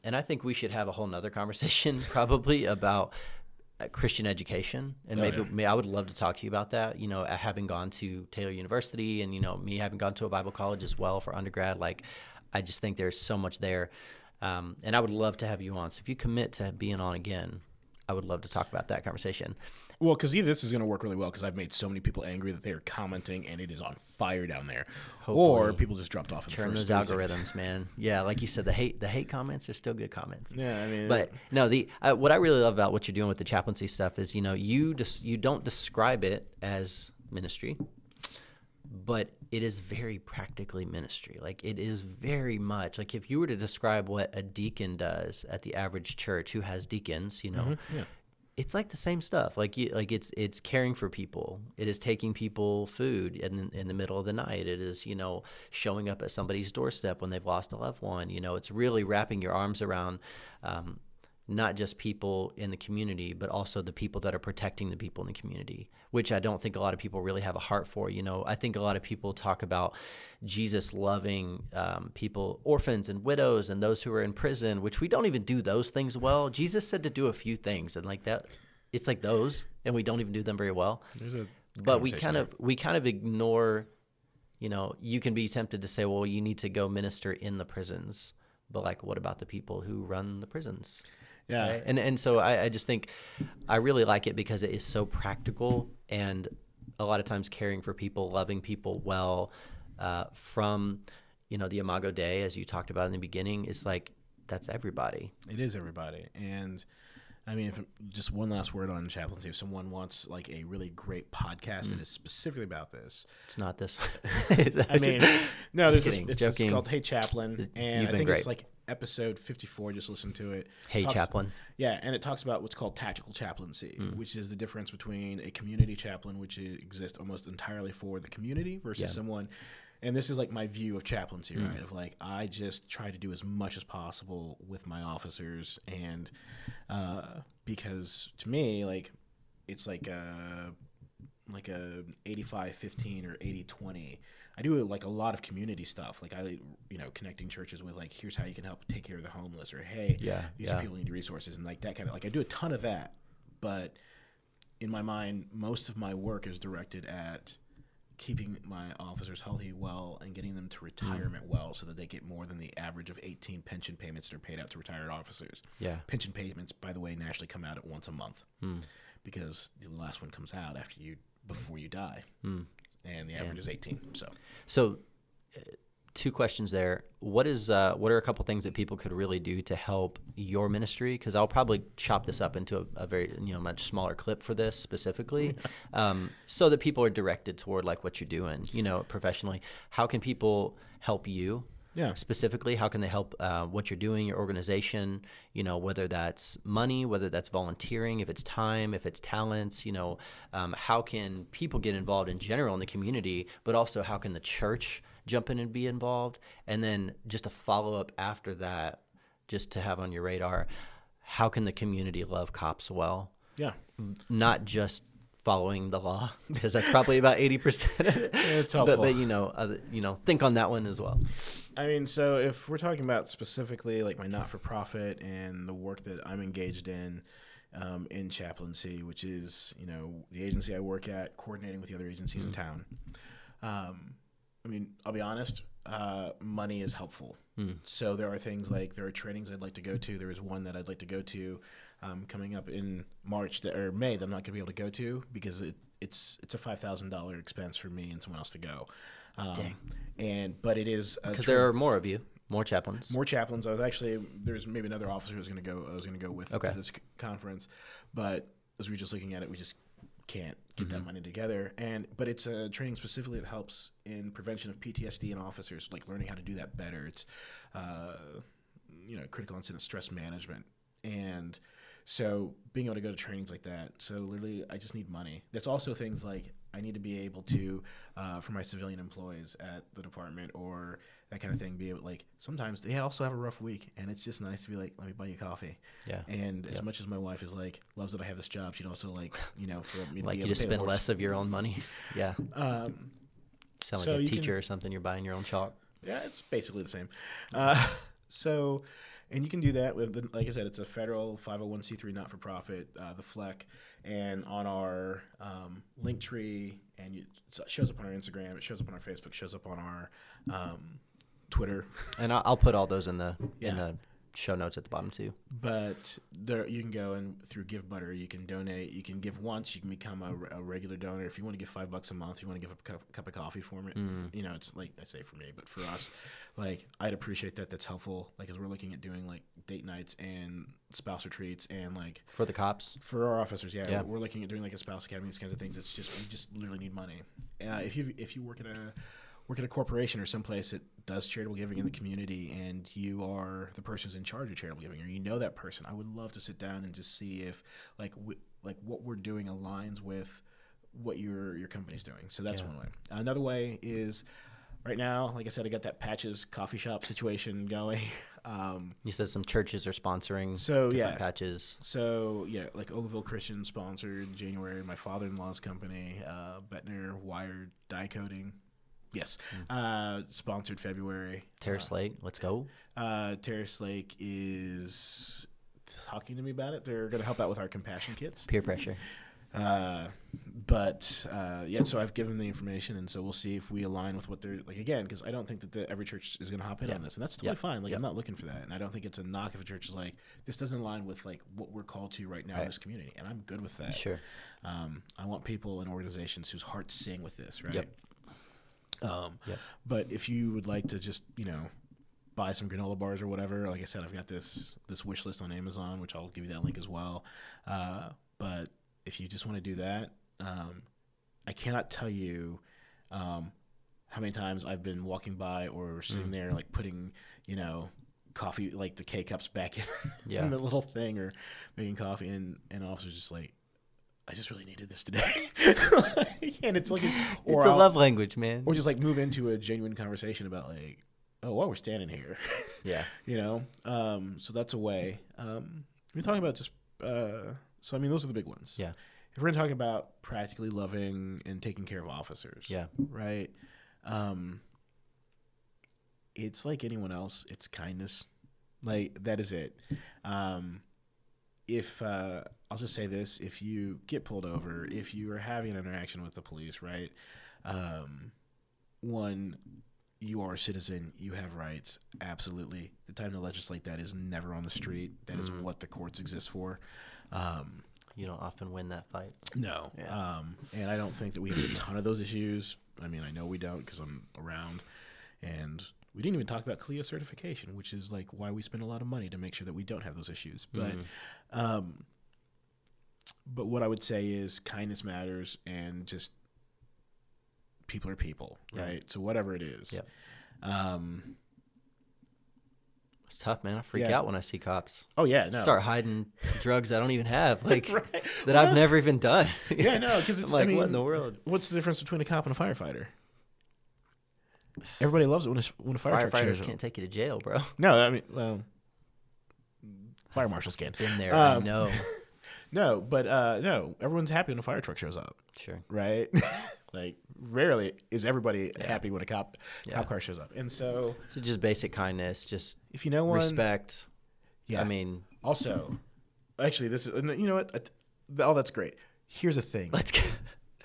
I think we should have a whole nother conversation probably about Christian education, and maybe I would love to talk to you about that. Having gone to Taylor University, and me having gone to a Bible college as well for undergrad, like I just think there's so much there, and I would love to have you on. So if you commit to being on again, I would love to talk about that conversation. Well, because either this is going to work really well because I've made so many people angry that they are commenting and it is on fire down there, or people just dropped off. Turn those algorithms, man. Yeah, like you said, the hate comments are still good comments. Yeah, I mean, but no, what I really love about what you're doing with the chaplaincy stuff is you don't describe it as ministry, but it is very practically ministry. Like it is very much like if you were to describe what a deacon does at the average church who has deacons, it's like the same stuff. Like it's caring for people. It is taking people food in the middle of the night. It is, showing up at somebody's doorstep when they've lost a loved one. It's really wrapping your arms around not just people in the community, but also the people that are protecting the people in the community, which I don't think a lot of people really have a heart for. I think a lot of people talk about Jesus loving people, orphans and widows and those who are in prison, which we don't even do those things well. Jesus said to do a few things, and like that, it's like those, and we don't even do them very well. But we kind of ignore, you can be tempted to say, well, you need to go minister in the prisons, but like, what about the people who run the prisons? Yeah. Right? And so I just think I really like it because it is so practical, and a lot of times caring for people, loving people well, from, the Imago Dei, as you talked about in the beginning, is like, that's everybody. It is everybody. And I mean, just one last word on chaplaincy. If someone wants like a really great podcast that is specifically about this. It's not this. I mean, no, it's called Hey Chaplain. And I think it's like episode 54. Just listen to it. Hey Chaplain. Yeah. And it talks about what's called tactical chaplaincy, which is the difference between a community chaplain, which exists almost entirely for the community, versus someone. And this is like my view of chaplaincy, right? Of like, I just try to do as much as possible with my officers. And because to me, like, it's like like a 85-15 or 80-20. I do like a lot of community stuff. Like connecting churches with like, here's how you can help take care of the homeless, or hey, these are people who need resources, and like that kind of, like I do a ton of that. But in my mind, most of my work is directed at keeping my officers healthy, well, and getting them to retirement well, so that they get more than the average of 18 pension payments that are paid out to retired officers. Yeah. Pension payments, by the way, nationally come out at once a month because the last one comes out before you die. And the average is 18. So 2 questions there. What are a couple things that people could really do to help your ministry? Because I'll probably chop this up into a very much smaller clip for this specifically, so that people are directed toward like what you're doing, professionally. How can people help you? Yeah. Specifically, how can they help what you're doing, your organization, whether that's money, whether that's volunteering, if it's time, if it's talents, how can people get involved in general in the community, but also how can the church jump in and be involved? And then just a follow-up after that, just to have on your radar, how can the community love cops well? Yeah. Not just following the law, because that's probably about 80% of it. It's helpful. But think on that one as well. I mean, so if we're talking about specifically like my not-for-profit and the work that I'm engaged in chaplaincy, which is, the agency I work at, coordinating with the other agencies in town. I mean, I'll be honest, money is helpful. So there are things like, there are trainings I'd like to go to. There is one that I'd like to go to coming up in March or May that I'm not going to be able to go to because it's a $5,000 expense for me and someone else to go. Dang. But it is because there are more of you, more chaplains. More chaplains. There's maybe another officer who's going to go. I was going to go with to this conference, but as we were just looking at it, we just can't get that money together. But it's a training specifically that helps in prevention of PTSD in officers, like learning how to do that better. It's critical incident stress management. And so being able to go to trainings like that. So literally I just need money. That's also things like I need to be able to, for my civilian employees at the department or that kind of thing, be able, like, sometimes they also have a rough week, and it's just nice to be like, let me buy you coffee. Yeah. And as much as my wife is like, loves that I have this job, she'd also like, for me to like be able you just spend less of your own money. Yeah. Sound like a teacher or something. You're buying your own chalk. Yeah, it's basically the same. And you can do that with, like I said, it's a federal 501c3 not-for-profit, the FLEC, and on our link tree, and it shows up on our Instagram, it shows up on our Facebook, it shows up on our Twitter. And I'll put all those in the show notes at the bottom too. But there, you can go and through Give Butter, you can donate. You can give once. You can become a regular donor. If you want to give $5 a month, you want to give a cup of coffee for me. It's like I say for me, but for us, like I'd appreciate that. That's helpful. Like as we're looking at doing like date nights and spouse retreats and like for the cops, for our officers. Yeah. We're looking at doing like a spouse academy, these kinds of things. It's just we just literally need money. If you work at a corporation or someplace that does charitable giving in the community and you are the person who's in charge of charitable giving or you know that person, I would love to sit down and just see if like what we're doing aligns with what your company's doing. So that's one way. Another way is right now, like I said, I got that Patches coffee shop situation going. You said some churches are sponsoring Patches. So like Oakville Christian sponsored January, my father-in-law's company, Bettner Wired Die Coding. Yes. Sponsored February. Terrace Lake, let's go. Terrace Lake is talking to me about it. They're going to help out with our compassion kits. Peer pressure. So I've given the information, and so we'll see if we align with what they're like. Again, because I don't think that every church is going to hop in on this, and that's totally fine. Like I'm not looking for that, and I don't think it's a knock if a church is like, this doesn't align with like what we're called to right now in this community, and I'm good with that. Sure. I want people and organizations whose hearts sing with this, right? Yep. But if you would like to just, buy some granola bars or whatever, like I said, I've got this wish list on Amazon, which I'll give you that link as well. But if you just want to do that, I cannot tell you how many times I've been walking by or sitting there like putting, coffee, like the K-cups back in the little thing or making coffee and officers just like, I just really needed this today. And it's like, it's a love language, man. Or just like move into a genuine conversation about like, oh, while we're standing here. Yeah. So that's a way. We're talking about just, those are the big ones. Yeah. if we're talking about practically loving and taking care of officers, Yeah. right? It's like anyone else. It's kindness. Like, that is it. If I'll just say this: if you get pulled over, if you are having an interaction with the police, right? One, you are a citizen. You have rights. Absolutely. The time to legislate that is never on the street. That is what the courts exist for. You don't often win that fight. No. Yeah. And I don't think that we have a ton of those issues. I mean, I know we don't because I'm around. And we didn't even talk about CLIA certification, which is like why we spend a lot of money to make sure that we don't have those issues. But what I would say is kindness matters, and just people are people, right? So whatever it is. Yep. It's tough, man. I freak out when I see cops. Oh, yeah. No. Start hiding drugs I don't even have, like Right. that I've never even done. Yeah, no, because it's I'm like, I mean, what in the world? What's the difference between a cop and a firefighter? Everybody loves it when a fire truck shows Firefighters up. can't take you to jail, bro. No, I mean, well, fire marshals can. Been there, I know. No, but no, everyone's happy when a fire truck shows up, Sure. right? Like, rarely is everybody happy when a cop car shows up. And so just basic kindness, just if you know one, respect. Yeah. I mean, also, actually, this is, you know what? Oh, that's great. Here's the thing. let's go.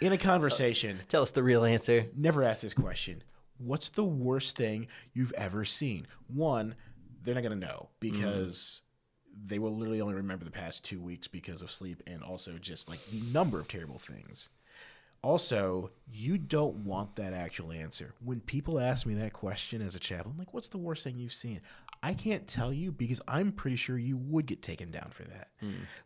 In a conversation, Tell us the real answer. never ask this question. What's the worst thing you've ever seen? One, they're not going to know because they will literally only remember the past 2 weeks because of sleep, and also just like the number of terrible things. Also, you don't want that actual answer. When people ask me that question as a chaplain, I'm like, what's the worst thing you've seen? I can't tell you because I'm pretty sure you would get taken down for that.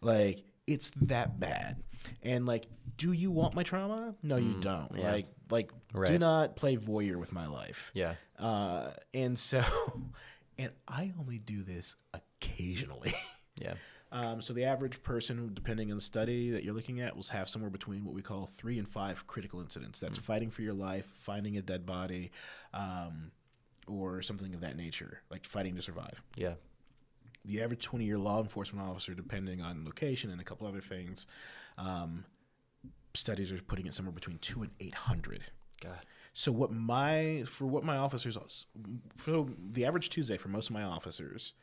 Like, it's that bad. And like, do you want my trauma? No, you don't. Yeah. Like, Right. do not play voyeur with my life. Yeah. And so, and I only do this occasionally. Yeah. So the average person, depending on the study that you're looking at, will have somewhere between what we call 3 and 5 critical incidents. That's fighting for your life, finding a dead body, or something of that nature, like fighting to survive. Yeah. The average 20-year law enforcement officer, depending on location and a couple other things, studies are putting it somewhere between 2 and 800. God. So the average Tuesday for most of my officers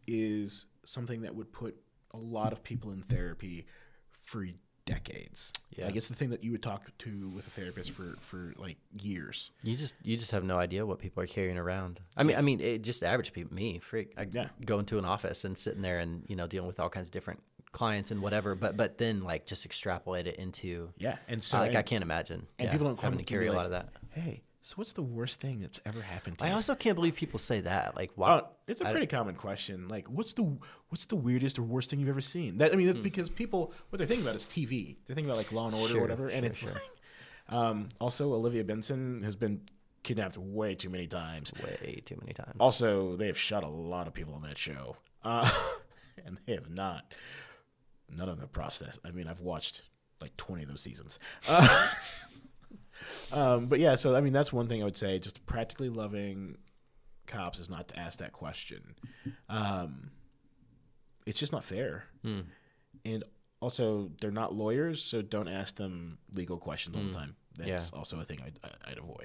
is something that would put a lot of people in therapy for decades. Yeah. Like, it's the thing that you would talk to with a therapist for like years. You just have no idea what people are carrying around. I mean, just average people. Me, freak. I go into an office and sitting there and dealing with all kinds of different clients and whatever. But then like just extrapolate it into And so I can't imagine. And people don't having come to carry like, a lot of that. Hey, so what's the worst thing that's ever happened to I you? also can't believe people say that. Like, wow. It's a pretty common question. Like, what's the weirdest or worst thing you've ever seen? That's because people, what they're thinking about is TV. They're thinking about like Law and Order or whatever. And it's like, also Olivia Benson has been kidnapped way too many times. Way too many times. Also, they have shot a lot of people on that show. And they have not. None of them processed. I mean, I've watched like 20 of those seasons. But yeah, so I mean, that's one thing I would say. Just practically loving cops is not to ask that question. It's just not fair. And also, they're not lawyers, so don't ask them legal questions all the time. That's also a thing I'd avoid.